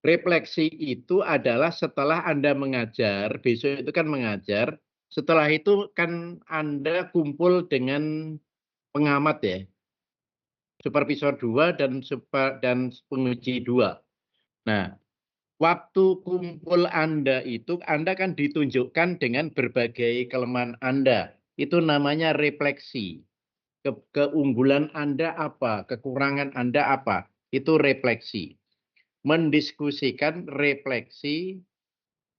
Refleksi itu adalah setelah Anda mengajar, besok itu kan mengajar, setelah itu kan Anda kumpul dengan pengamat ya, supervisor 2 dan penguji 2. Nah, waktu kumpul Anda itu, Anda kan ditunjukkan dengan berbagai kelemahan Anda. Itu namanya refleksi. Keunggulan Anda apa, kekurangan Anda apa, itu refleksi. Mendiskusikan refleksi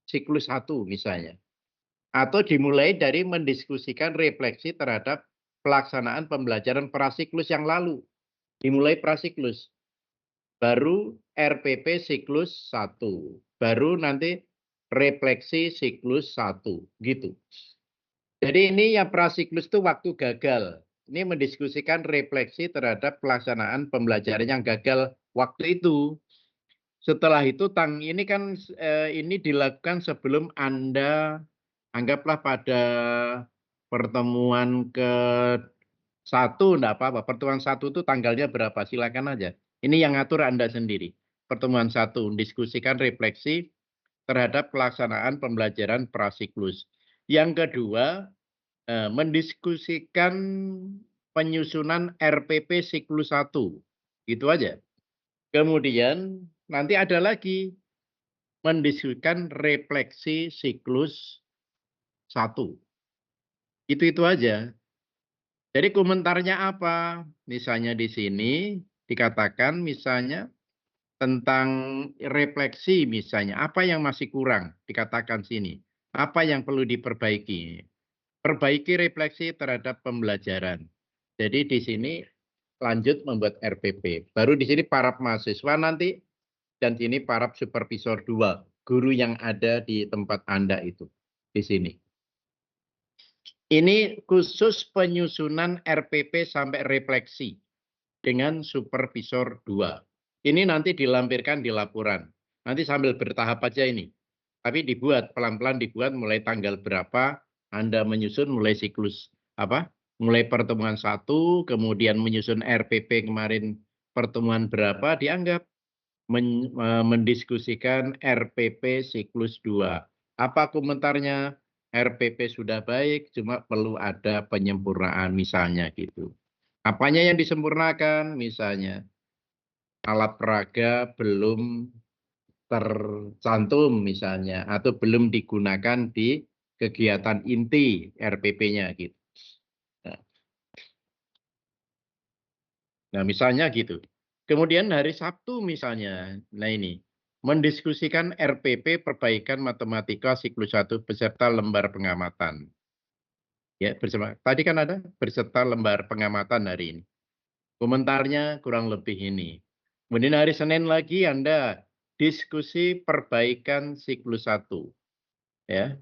siklus 1 misalnya. Atau dimulai dari mendiskusikan refleksi terhadap pelaksanaan pembelajaran prasiklus yang lalu. Dimulai prasiklus. Baru RPP siklus 1. Baru nanti refleksi siklus 1. Gitu. Jadi ini yang prasiklus itu waktu gagal. Ini mendiskusikan refleksi terhadap pelaksanaan pembelajaran yang gagal waktu itu. Setelah itu ini kan ini dilakukan sebelum Anda anggaplah pada pertemuan ke-1 enggak apa-apa. Pertemuan 1 itu tanggalnya berapa? Silakan aja. Ini yang ngatur Anda sendiri. Pertemuan 1 diskusikan refleksi terhadap pelaksanaan pembelajaran prasiklus. Yang kedua, mendiskusikan penyusunan RPP siklus 1. Gitu aja. Kemudian nanti ada lagi mendiskusikan refleksi siklus 1. Itu aja. Jadi komentarnya apa? Misalnya di sini dikatakan misalnya tentang refleksi misalnya. Apa yang masih kurang? Dikatakan sini. Apa yang perlu diperbaiki? Perbaiki refleksi terhadap pembelajaran. Jadi di sini lanjut membuat RPP. Baru di sini para mahasiswa nanti dan sini para supervisor 2, guru yang ada di tempat Anda itu di sini. Ini khusus penyusunan RPP sampai refleksi dengan supervisor 2. Ini nanti dilampirkan di laporan. Nanti sambil bertahap aja ini. Tapi dibuat pelan-pelan dibuat mulai tanggal berapa Anda menyusun mulai siklus apa? Mulai pertemuan 1, kemudian menyusun RPP kemarin pertemuan berapa dianggap mendiskusikan RPP siklus 2. Apa komentarnya? RPP sudah baik, cuma perlu ada penyempurnaan misalnya gitu. Apanya yang disempurnakan? Misalnya alat peraga belum tercantum misalnya, atau belum digunakan di kegiatan inti RPP-nya gitu. Nah misalnya gitu. Kemudian hari Sabtu misalnya, nah ini, mendiskusikan RPP perbaikan matematika siklus 1 beserta lembar pengamatan. Ya, tadi kan ada beserta lembar pengamatan hari ini. Komentarnya kurang lebih ini. Kemudian hari Senin lagi Anda diskusi perbaikan siklus 1. Ya.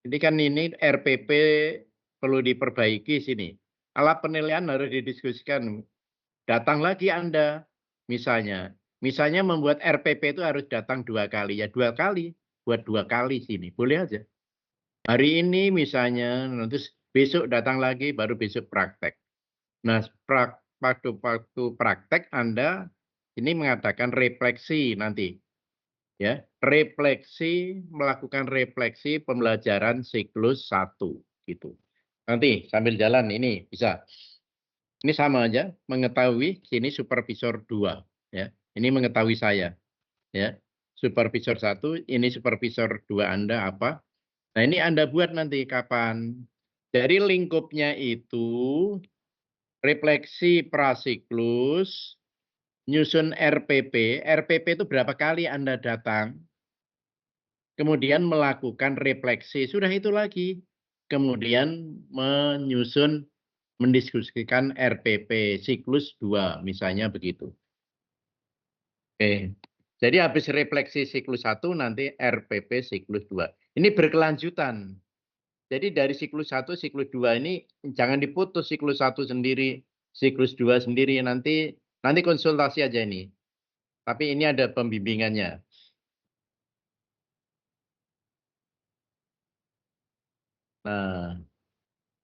Ini kan ini RPP perlu diperbaiki sini. Alat penilaian harus didiskusikan. Datang lagi Anda misalnya. Misalnya membuat RPP itu harus datang 2 kali. Ya 2 kali. Buat 2 kali sini. Boleh aja. Hari ini misalnya, nanti besok datang lagi, baru besok praktek. Nah, waktu praktek Anda ini mengadakan refleksi nanti. Ya, refleksi, melakukan refleksi pembelajaran siklus 1 gitu. Nanti sambil jalan ini bisa. Ini sama aja, mengetahui sini supervisor 2 ya. Ini mengetahui saya ya. Supervisor 1, ini supervisor 2 Anda apa? Nah, ini Anda buat nanti kapan Jadi lingkupnya itu refleksi prasiklus, nyusun RPP. RPP itu berapa kali Anda datang, kemudian melakukan refleksi, sudah itu lagi. Kemudian menyusun, mendiskusikan RPP siklus 2, misalnya begitu. Oke. Jadi habis refleksi siklus 1, nanti RPP siklus 2. Ini berkelanjutan. Jadi dari siklus 1, siklus 2 ini jangan diputus, siklus 1 sendiri, siklus 2 sendiri, nanti konsultasi aja ini. Tapi ini ada pembimbingannya. Nah,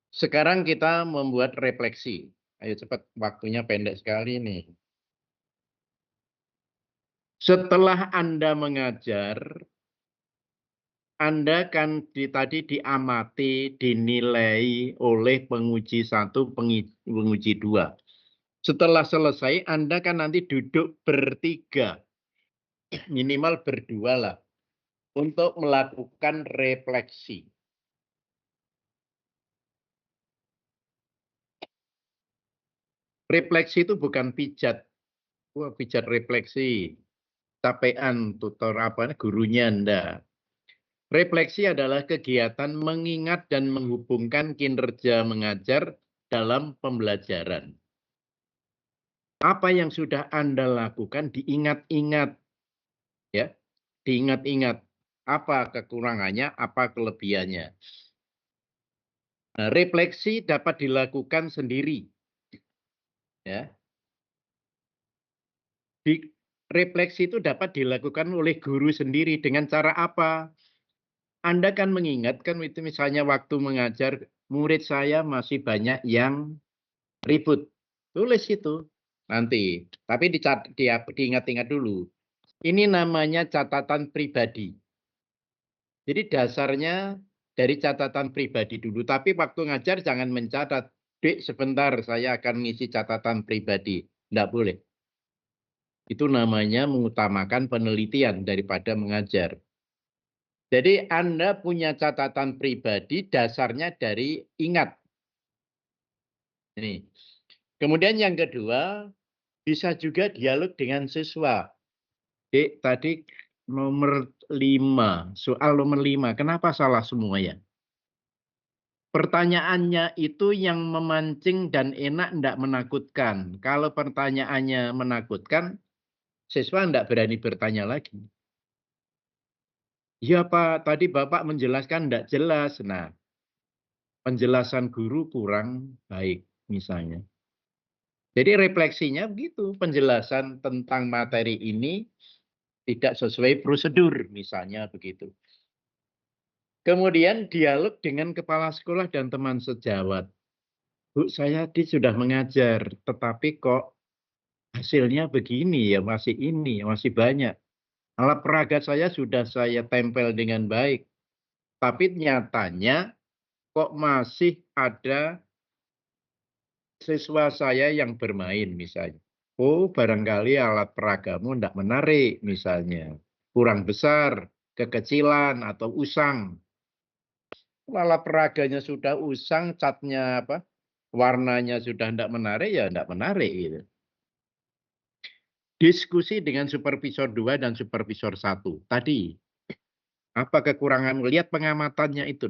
sekarang kita membuat refleksi. Ayo cepat, waktunya pendek sekali nih. Setelah Anda mengajar, Anda kan tadi diamati, dinilai oleh penguji 1, penguji 2. Setelah selesai, Anda kan nanti duduk bertiga, minimal berdua lah, untuk melakukan refleksi. Refleksi itu bukan pijat. Wah, pijat refleksi. Capean tutor gurunya Anda. Refleksi adalah kegiatan mengingat dan menghubungkan kinerja mengajar dalam pembelajaran. Apa yang sudah Anda lakukan diingat-ingat. Ya, diingat-ingat. Apa kekurangannya, apa kelebihannya. Nah, refleksi dapat dilakukan sendiri. Ya. Refleksi itu dapat dilakukan oleh guru sendiri dengan cara apa? Anda kan mengingatkan itu misalnya waktu mengajar, murid saya masih banyak yang ribut. Tulis itu nanti. Tapi diingat-ingat dulu. Ini namanya catatan pribadi. Jadi dasarnya dari catatan pribadi dulu. Tapi waktu ngajar jangan mencatat. Dek, sebentar saya akan mengisi catatan pribadi. Tidak boleh. Itu namanya mengutamakan penelitian daripada mengajar. Jadi Anda punya catatan pribadi dasarnya dari ingat. Ini. Kemudian yang kedua, bisa juga dialog dengan siswa. Dek, tadi nomor 5, soal nomor 5, kenapa salah semua ya? Pertanyaannya itu yang memancing dan enak, tidak menakutkan. Kalau pertanyaannya menakutkan, siswa tidak berani bertanya lagi. Ya Pak, tadi Bapak menjelaskan tidak jelas. Nah, penjelasan guru kurang baik misalnya. Jadi refleksinya begitu, penjelasan tentang materi ini tidak sesuai prosedur misalnya begitu. Kemudian dialog dengan kepala sekolah dan teman sejawat. Bu, saya sudah mengajar, tetapi kok hasilnya begini ya, masih ini, masih banyak. Alat peraga saya sudah saya tempel dengan baik. Tapi nyatanya kok masih ada siswa saya yang bermain misalnya. Oh, barangkali alat peragamu tidak menarik misalnya. Kurang besar, kekecilan, atau usang. Alat peraganya sudah usang, catnya apa? Warnanya sudah tidak menarik, ya tidak menarik. Gitu. Diskusi dengan supervisor 2 dan supervisor 1. Tadi, apa kekurangan? Lihat pengamatannya itu.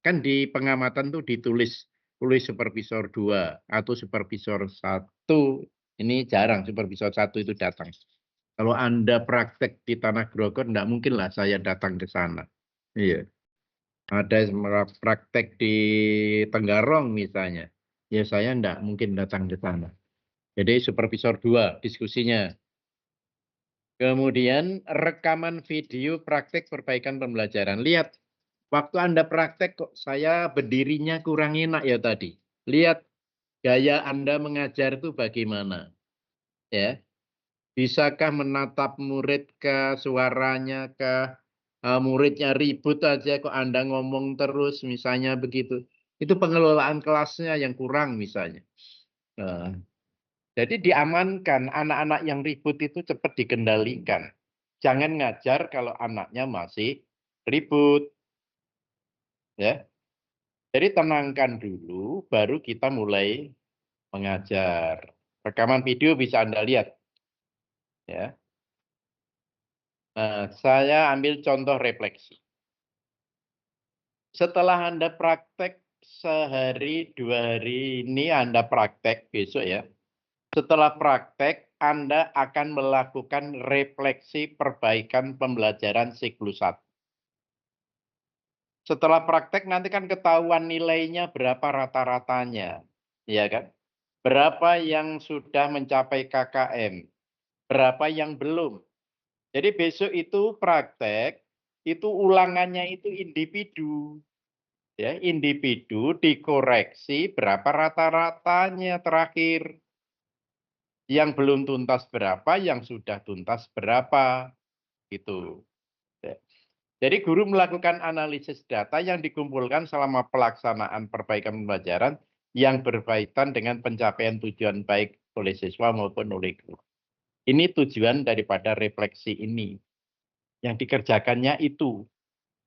Kan di pengamatan tuh ditulis supervisor 2 atau supervisor 1. Ini jarang supervisor 1 itu datang. Kalau Anda praktek di Tanah Grogol, tidak mungkin lah saya datang ke sana. Iya. Ada praktek di Tenggarong misalnya. Ya saya tidak mungkin datang ke sana. Jadi supervisor 2 diskusinya. Kemudian rekaman video praktek perbaikan pembelajaran. Lihat, waktu Anda praktek kok saya berdirinya kurang enak ya tadi. Lihat gaya Anda mengajar itu bagaimana. Ya. Bisakah menatap murid ke suaranya ke muridnya ribut aja kok Anda ngomong terus misalnya begitu. Itu pengelolaan kelasnya yang kurang misalnya. Nah, jadi diamankan anak-anak yang ribut itu cepat dikendalikan. Jangan ngajar kalau anaknya masih ribut. Ya. Jadi tenangkan dulu, baru kita mulai mengajar. Rekaman video bisa Anda lihat. Ya. Nah, saya ambil contoh refleksi. Setelah Anda praktek sehari, 2 hari ini Anda praktek besok ya. Setelah praktek, Anda akan melakukan refleksi perbaikan pembelajaran siklus 1. Setelah praktek nanti kan ketahuan nilainya berapa rata-ratanya. Ya kan? Berapa yang sudah mencapai KKM, berapa yang belum. Jadi besok itu praktek, itu ulangannya itu individu. Ya, individu dikoreksi berapa rata-ratanya terakhir. Yang belum tuntas berapa, yang sudah tuntas berapa. Gitu. Ya. Jadi guru melakukan analisis data yang dikumpulkan selama pelaksanaan perbaikan pembelajaran yang berkaitan dengan pencapaian tujuan baik oleh siswa maupun oleh guru. Ini tujuan daripada refleksi ini. Yang dikerjakannya itu.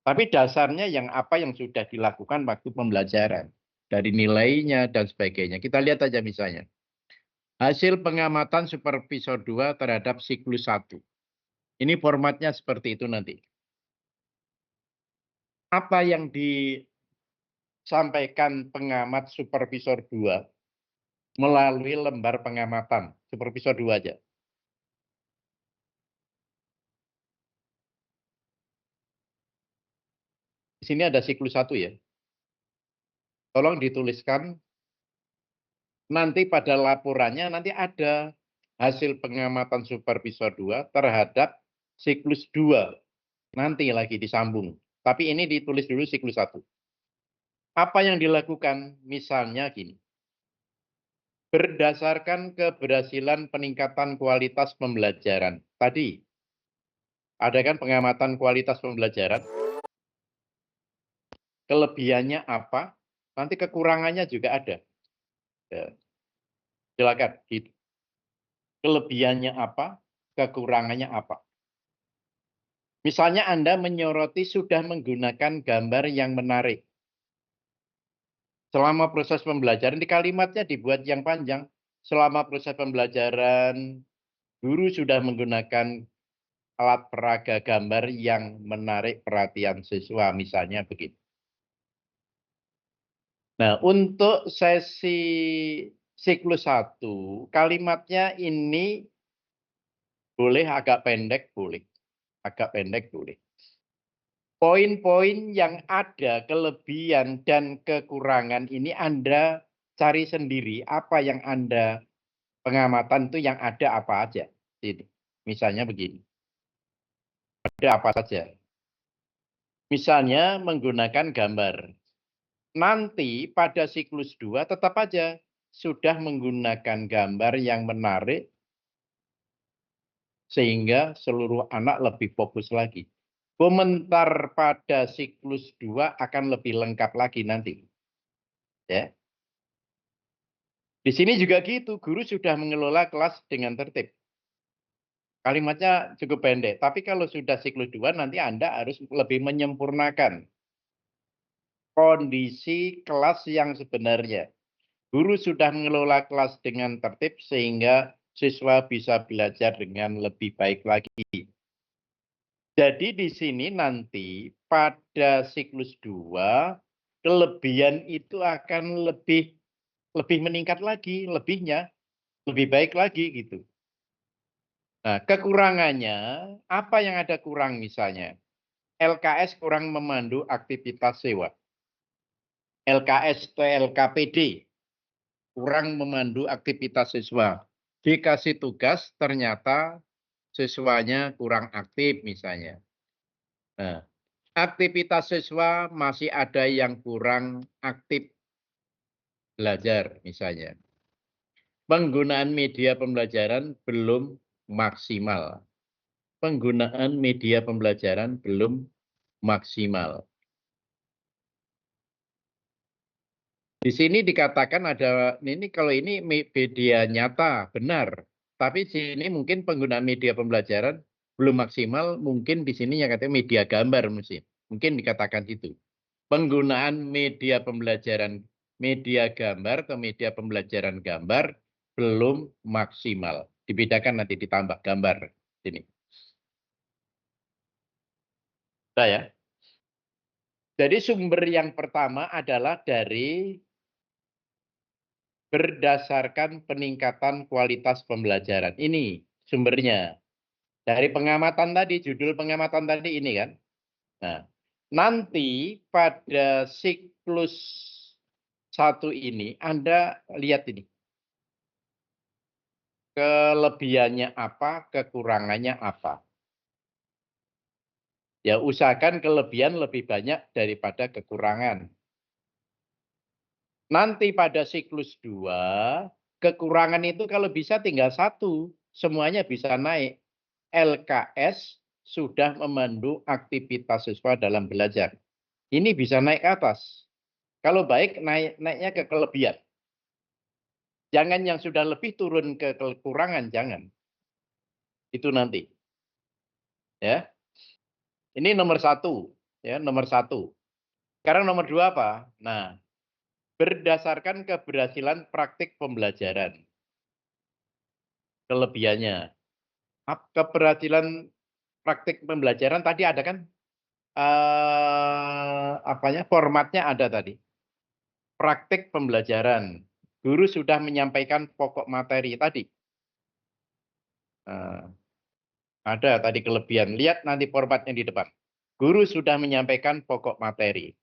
Tapi dasarnya yang apa yang sudah dilakukan waktu pembelajaran. Dari nilainya dan sebagainya. Kita lihat aja misalnya. Hasil pengamatan supervisor 2 terhadap siklus 1. Ini formatnya seperti itu nanti. Apa yang disampaikan pengamat supervisor 2 melalui lembar pengamatan supervisor 2 aja. Di sini ada siklus 1 ya. Tolong dituliskan nanti pada laporannya nanti ada hasil pengamatan supervisor 2 terhadap siklus 2. Nanti lagi disambung. Tapi ini ditulis dulu siklus 1. Apa yang dilakukan? Misalnya gini. Berdasarkan keberhasilan peningkatan kualitas pembelajaran. Tadi, ada kan pengamatan kualitas pembelajaran. Kelebihannya apa? Nanti kekurangannya juga ada. Ya. Silakan. Gitu. Kelebihannya apa? Kekurangannya apa? Misalnya Anda menyoroti sudah menggunakan gambar yang menarik. Selama proses pembelajaran, di kalimatnya dibuat yang panjang. Selama proses pembelajaran, guru sudah menggunakan alat peraga gambar yang menarik perhatian siswa, misalnya begitu. Nah, untuk sesi siklus 1, kalimatnya ini boleh agak pendek, boleh. Agak pendek, boleh. Poin-poin yang ada kelebihan dan kekurangan ini Anda cari sendiri apa yang Anda pengamatan itu yang ada apa aja. Misalnya begini. Ada apa saja. Misalnya menggunakan gambar. Nanti pada siklus 2 tetap aja sudah menggunakan gambar yang menarik sehingga seluruh anak lebih fokus lagi. Komentar pada siklus 2 akan lebih lengkap lagi nanti. Ya. Di sini juga gitu, guru sudah mengelola kelas dengan tertib. Kalimatnya cukup pendek, tapi kalau sudah siklus 2 nanti Anda harus lebih menyempurnakan kondisi kelas yang sebenarnya. Guru sudah mengelola kelas dengan tertib sehingga siswa bisa belajar dengan lebih baik lagi. Jadi di sini nanti pada siklus 2, kelebihan itu akan lebih meningkat lagi, lebihnya lebih baik lagi gitu. Nah, kekurangannya, apa yang ada kurang misalnya? LKS kurang memandu aktivitas sewa. LKS atau LKPD kurang memandu aktivitas siswa. Dikasih tugas ternyata siswanya kurang aktif misalnya. Nah, aktivitas siswa masih ada yang kurang aktif belajar misalnya. Penggunaan media pembelajaran belum maksimal. Penggunaan media pembelajaran belum maksimal. Di sini dikatakan ada, ini kalau ini media nyata, benar. Tapi di sini mungkin penggunaan media pembelajaran belum maksimal, mungkin di sini yang katanya media gambar mungkin dikatakan itu. penggunaan media pembelajaran media gambar atau media pembelajaran gambar belum maksimal. Dibedakan nanti ditambah gambar sini. Saya. Jadi sumber yang pertama adalah dari berdasarkan peningkatan kualitas pembelajaran. Ini sumbernya. Dari pengamatan tadi, judul pengamatan tadi ini kan. Nah, nanti pada siklus 1 ini Anda lihat ini. Kelebihannya apa, kekurangannya apa. Ya usahakan kelebihan lebih banyak daripada kekurangan. Nanti pada siklus 2, kekurangan itu kalau bisa tinggal 1. Semuanya bisa naik. LKS sudah memandu aktivitas siswa dalam belajar. Ini bisa naik ke atas. Kalau baik, naiknya ke kelebihan. Jangan yang sudah lebih turun ke kekurangan, jangan. Itu nanti. Ya. Ini nomor 1. Ya, nomor 1. Sekarang nomor 2 apa? Nah, berdasarkan keberhasilan praktik pembelajaran. Kelebihannya. Keberhasilan praktik pembelajaran tadi ada kan? Formatnya ada tadi. Praktik pembelajaran. Guru sudah menyampaikan pokok materi tadi. Ada tadi kelebihan. Lihat nanti formatnya di depan. Guru sudah menyampaikan pokok materi.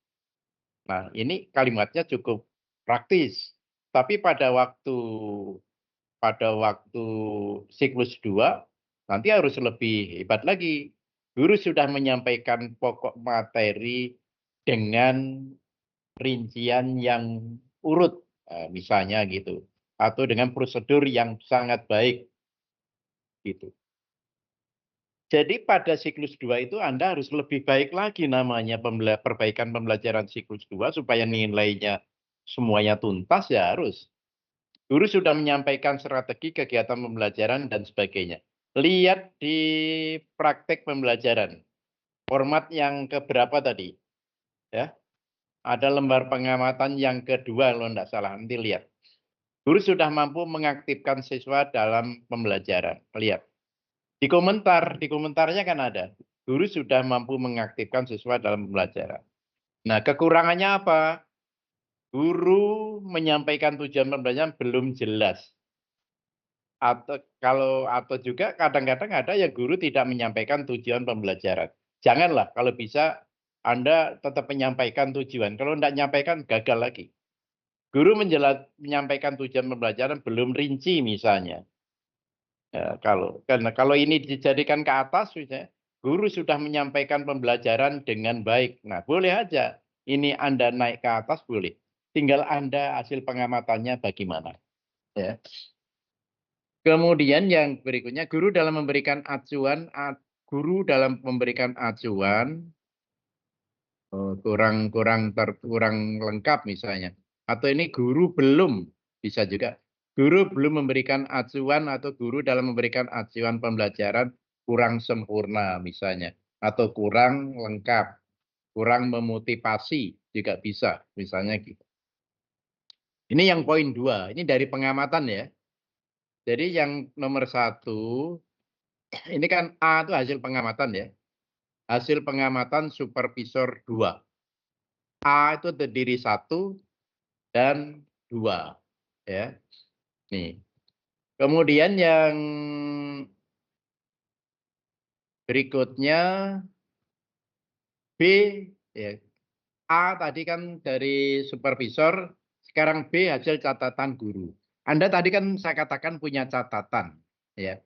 Nah, ini kalimatnya cukup praktis. Tapi pada waktu siklus 2, nanti harus lebih hebat lagi. Guru sudah menyampaikan pokok materi dengan rincian yang urut, misalnya gitu. Atau dengan prosedur yang sangat baik. Gitu. Jadi pada siklus 2 itu Anda harus lebih baik lagi namanya perbaikan pembelajaran siklus 2 supaya nilainya semuanya tuntas ya harus. Guru sudah menyampaikan strategi kegiatan pembelajaran dan sebagainya. Lihat di praktek pembelajaran. Format yang keberapa tadi? Ya. Ada lembar pengamatan yang kedua kalau tidak salah. Nanti lihat. Guru sudah mampu mengaktifkan siswa dalam pembelajaran. Lihat. Di komentarnya kan ada. Guru sudah mampu mengaktifkan siswa dalam pembelajaran. Nah, kekurangannya apa? Guru menyampaikan tujuan pembelajaran belum jelas. Atau juga kadang-kadang ada yang guru tidak menyampaikan tujuan pembelajaran. Janganlah kalau bisa Anda tetap menyampaikan tujuan. Kalau tidak menyampaikan gagal lagi. Guru menyampaikan tujuan pembelajaran belum rinci misalnya. Ya, kalau ini dijadikan ke atas, misalnya, guru sudah menyampaikan pembelajaran dengan baik. Nah, boleh aja. Ini Anda naik ke atas, boleh. Tinggal Anda hasil pengamatannya bagaimana. Ya. Kemudian yang berikutnya, guru dalam memberikan acuan kurang lengkap misalnya. Atau ini guru belum, bisa juga. Guru belum memberikan acuan atau guru dalam memberikan acuan pembelajaran kurang sempurna misalnya. Atau kurang lengkap, kurang memotivasi juga bisa misalnya gitu. Ini yang poin 2, ini dari pengamatan ya. Jadi yang nomor 1, ini kan A itu hasil pengamatan ya. Hasil pengamatan supervisor 2. A itu terdiri 1 dan 2. Ya. Nih. Kemudian yang berikutnya B, ya. A tadi kan dari supervisor, sekarang B hasil catatan guru. Anda tadi kan saya katakan punya catatan. Ya.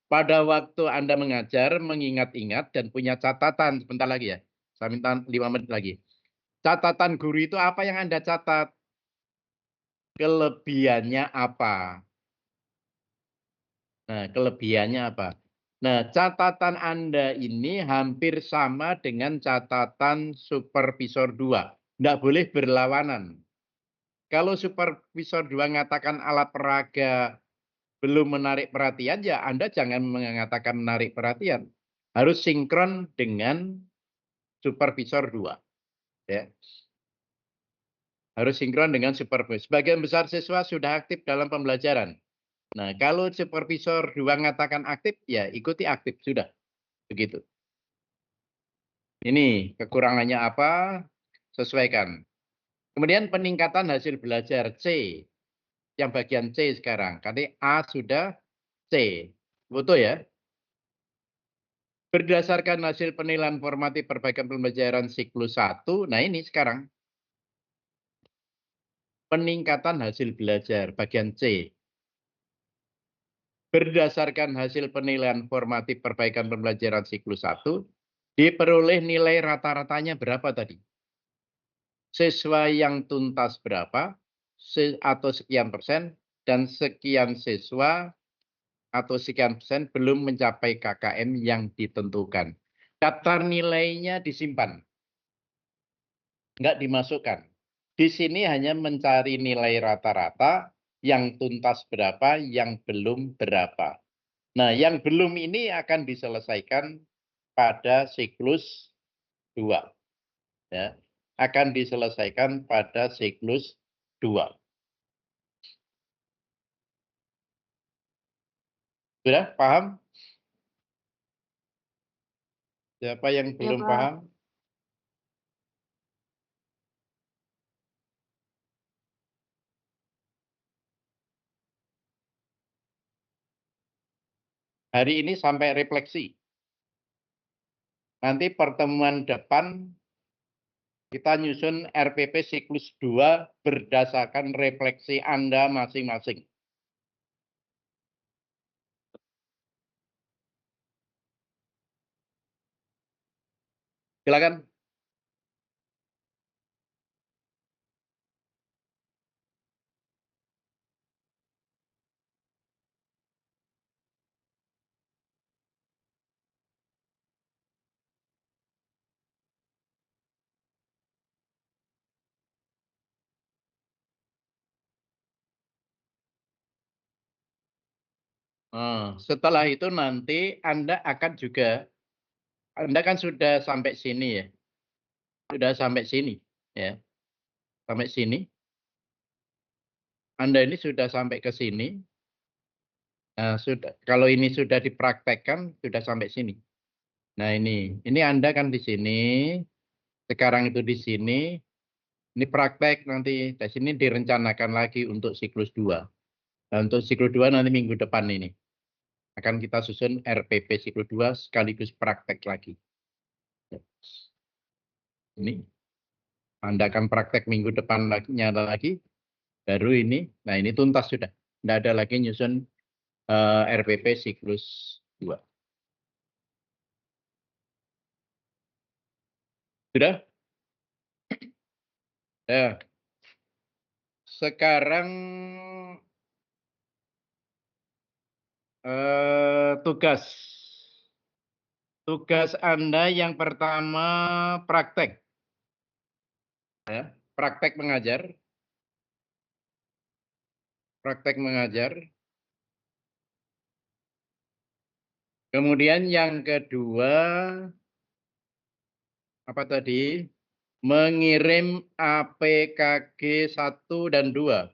Pada waktu Anda mengajar, mengingat-ingat dan punya catatan. Sebentar lagi ya. Saya minta 5 menit lagi. Catatan guru itu apa yang Anda catat? Kelebihannya apa? Nah, kelebihannya apa? Nah, catatan Anda ini hampir sama dengan catatan supervisor 2. Tidak boleh berlawanan. Kalau supervisor 2 mengatakan alat peraga belum menarik perhatian, ya Anda jangan mengatakan menarik perhatian. Harus sinkron dengan supervisor 2. Ya. Harus sinkron dengan supervisor. Sebagian besar siswa sudah aktif dalam pembelajaran. Nah, kalau supervisor 2 mengatakan aktif, ya ikuti aktif, sudah. Begitu. Ini kekurangannya apa? Sesuaikan. Kemudian peningkatan hasil belajar C. Yang bagian C sekarang. Karena A sudah C. Betul ya? Berdasarkan hasil penilaian formatif perbaikan pembelajaran siklus 1. Nah ini sekarang. Peningkatan hasil belajar bagian C. Berdasarkan hasil penilaian formatif perbaikan pembelajaran siklus 1, diperoleh nilai rata-ratanya berapa tadi? Siswa yang tuntas berapa, atau sekian persen, dan sekian siswa atau sekian persen belum mencapai KKM yang ditentukan. Daftar nilainya disimpan, nggak dimasukkan. Di sini hanya mencari nilai rata-rata, yang tuntas berapa, yang belum berapa. Nah, yang belum ini akan diselesaikan pada siklus 2. Ya. Akan diselesaikan pada siklus 2. Sudah paham? Siapa yang belum paham? Hari ini sampai refleksi. Nanti pertemuan depan kita nyusun RPP siklus 2 berdasarkan refleksi Anda masing-masing. Silakan. Setelah itu nanti Anda akan juga, Anda kan sudah sampai sini ya. Sudah sampai sini ya. Sampai sini. Anda ini sudah sampai ke sini. Nah, kalau ini sudah dipraktekkan, sudah sampai sini. Nah, ini Anda kan di sini, sekarang itu di sini, ini praktek nanti, di sini direncanakan lagi untuk siklus 2. Nah, untuk siklus 2 nanti minggu depan ini. Akan kita susun RPP siklus 2 sekaligus praktek lagi. Ini, Anda akan praktek minggu depan nyata lagi, baru ini, nah ini tuntas sudah. Tidak ada lagi nyusun RPP siklus 2. Sudah? Ya. Sekarang tugas. Tugas Anda yang pertama praktek. Ya, praktek mengajar. Praktek mengajar. Kemudian yang kedua, apa tadi? Mengirim APKG 1 dan 2.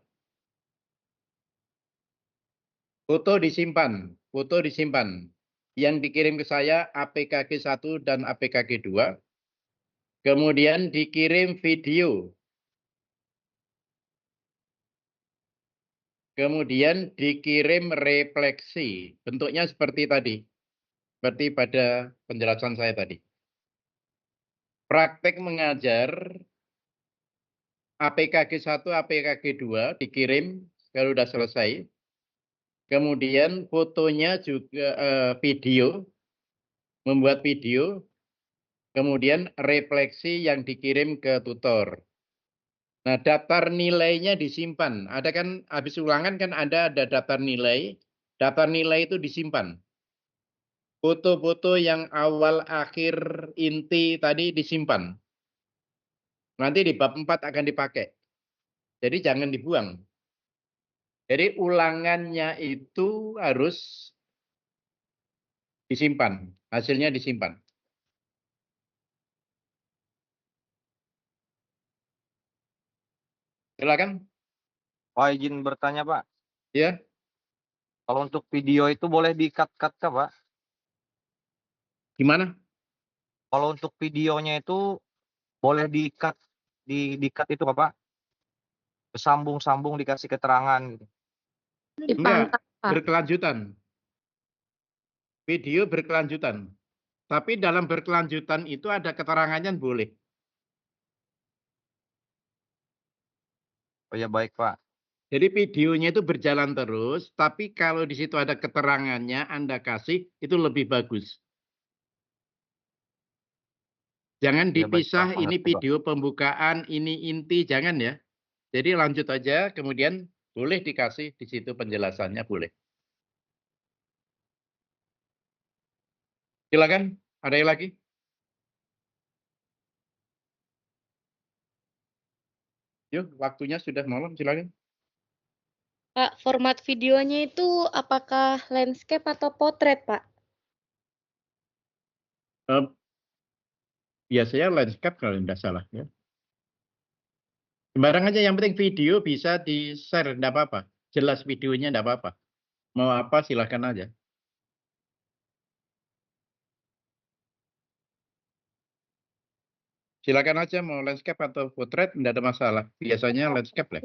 Foto disimpan. Foto disimpan. Yang dikirim ke saya APKG 1 dan APKG 2. Kemudian dikirim video. Kemudian dikirim refleksi. Bentuknya seperti tadi. Seperti pada penjelasan saya tadi. Praktek mengajar APKG 1, APKG 2 dikirim kalau sudah selesai. Kemudian fotonya juga video, membuat video. Kemudian refleksi yang dikirim ke tutor. Nah, daftar nilainya disimpan. Ada kan habis ulangan kan ada daftar nilai. Daftar nilai itu disimpan. Foto-foto yang awal, akhir, inti tadi disimpan. Nanti di bab 4 akan dipakai. Jadi jangan dibuang. Jadi ulangannya itu harus disimpan. Hasilnya disimpan. Silakan. Pak, izin bertanya, Pak. Ya. Kalau untuk video itu boleh di-cut-cut kah, Pak? Gimana? Kalau untuk videonya itu boleh di-cut di-cut itu Pak? Sambung-sambung dikasih keterangan gitu. Enggak, berkelanjutan. Video berkelanjutan. Tapi dalam berkelanjutan itu ada keterangannya boleh. Oh ya, baik, Pak. Jadi videonya itu berjalan terus, tapi kalau di situ ada keterangannya Anda kasih, itu lebih bagus. Jangan Ya, baik, dipisah, Pak. ini Mengerti, Pak. video pembukaan, ini inti, jangan ya. Jadi lanjut aja, kemudian boleh dikasih di situ penjelasannya, boleh. Silakan, ada yang lagi? Yuk, waktunya sudah malam, silakan. Pak, format videonya itu apakah landscape atau potret, Pak? Biasanya landscape kalau tidak salah ya. Sembarang aja, yang penting video bisa di-share, tidak apa-apa. Jelas videonya, tidak apa-apa. Mau apa silahkan aja. Silakan aja mau landscape atau portrait, tidak ada masalah. Biasanya landscape lah.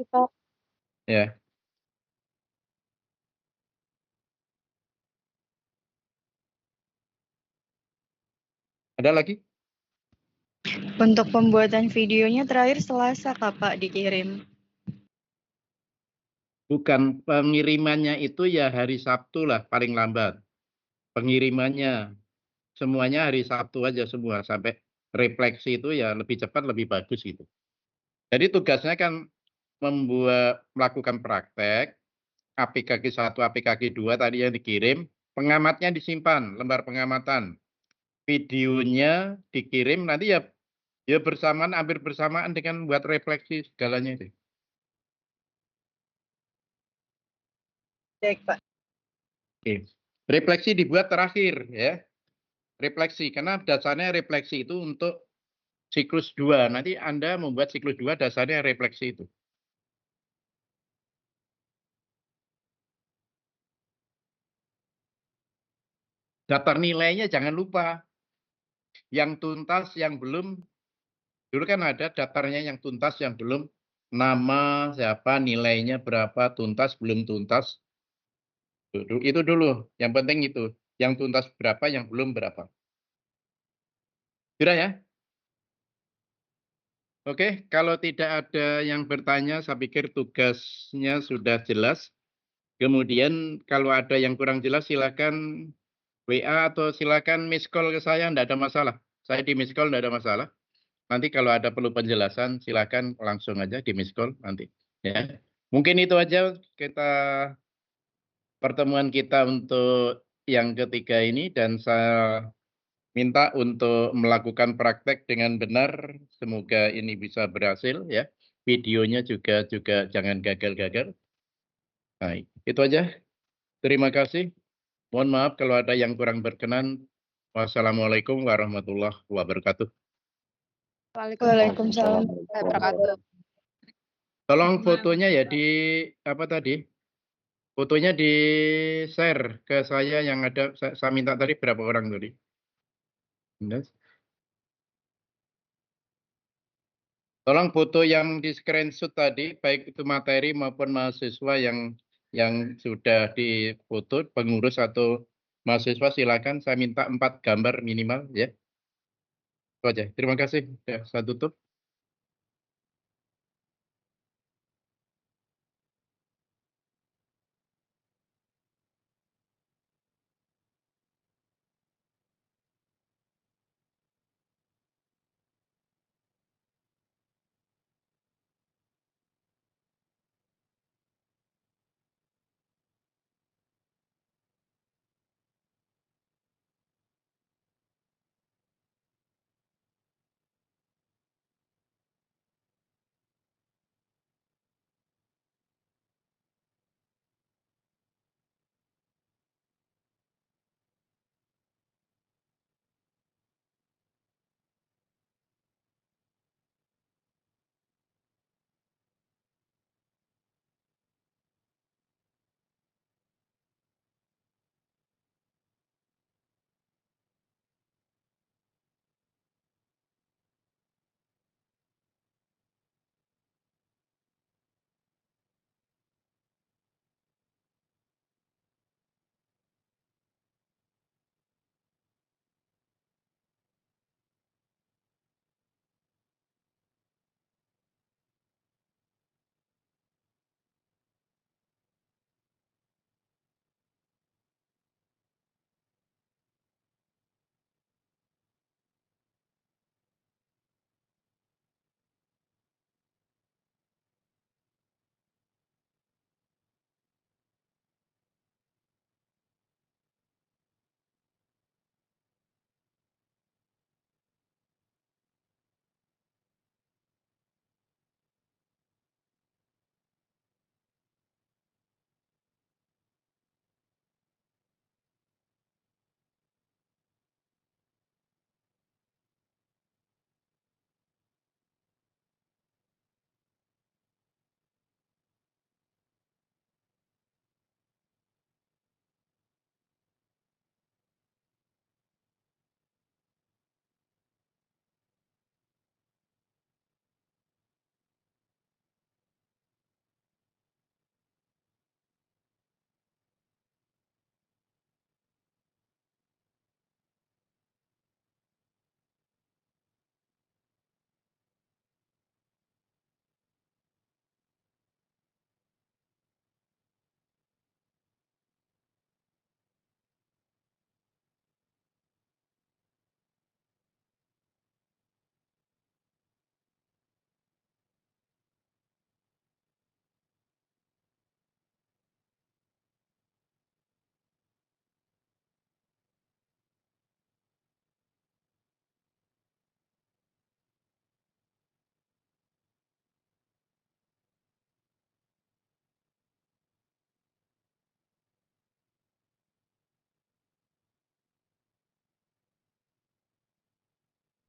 Ya. Ada lagi? Untuk pembuatan videonya terakhir Selasa Pak dikirim. Bukan, pengirimannya itu ya hari Sabtu lah paling lambat. Pengirimannya semuanya hari Sabtu aja semua, sampai refleksi itu ya lebih cepat lebih bagus gitu. Jadi tugasnya kan melakukan praktek, APKG 1, APKG 2 tadi yang dikirim, pengamatnya disimpan, lembar pengamatan. Videonya dikirim, nanti ya bersamaan, hampir bersamaan dengan buat refleksi segalanya itu. Baik, Pak. Oke. Refleksi dibuat terakhir ya. Refleksi, karena dasarnya refleksi itu untuk siklus 2. Nanti Anda membuat siklus 2 dasarnya refleksi itu. Daftar nilainya jangan lupa. Yang tuntas, yang belum. Dulu kan ada daftarnya yang tuntas, yang belum. Nama, siapa, nilainya berapa, tuntas, belum tuntas. Itu dulu. Yang penting itu. Yang tuntas berapa, yang belum berapa. Sudah ya? Oke, kalau tidak ada yang bertanya, saya pikir tugasnya sudah jelas. Kemudian kalau ada yang kurang jelas, silakan WA atau silakan miss call ke saya, tidak ada masalah. Saya di miss call, tidak ada masalah. Nanti kalau ada perlu penjelasan, silakan langsung aja di miss call nanti. Ya, mungkin itu aja pertemuan kita untuk yang ketiga ini, dan saya minta untuk melakukan praktek dengan benar. Semoga ini bisa berhasil ya. Videonya juga jangan gagal-gagal. Baik, itu aja. Terima kasih. Mohon maaf kalau ada yang kurang berkenan. Wassalamualaikum warahmatullahi wabarakatuh. Waalaikumsalam. Tolong fotonya ya fotonya di-share ke saya yang ada, saya minta tadi berapa orang tadi. Tolong foto yang di screenshot tadi, baik itu materi maupun mahasiswa yang sudah difoto, pengurus atau mahasiswa, silakan. Saya minta 4 gambar minimal ya. Itu aja. Terima kasih. Ya, saya tutup.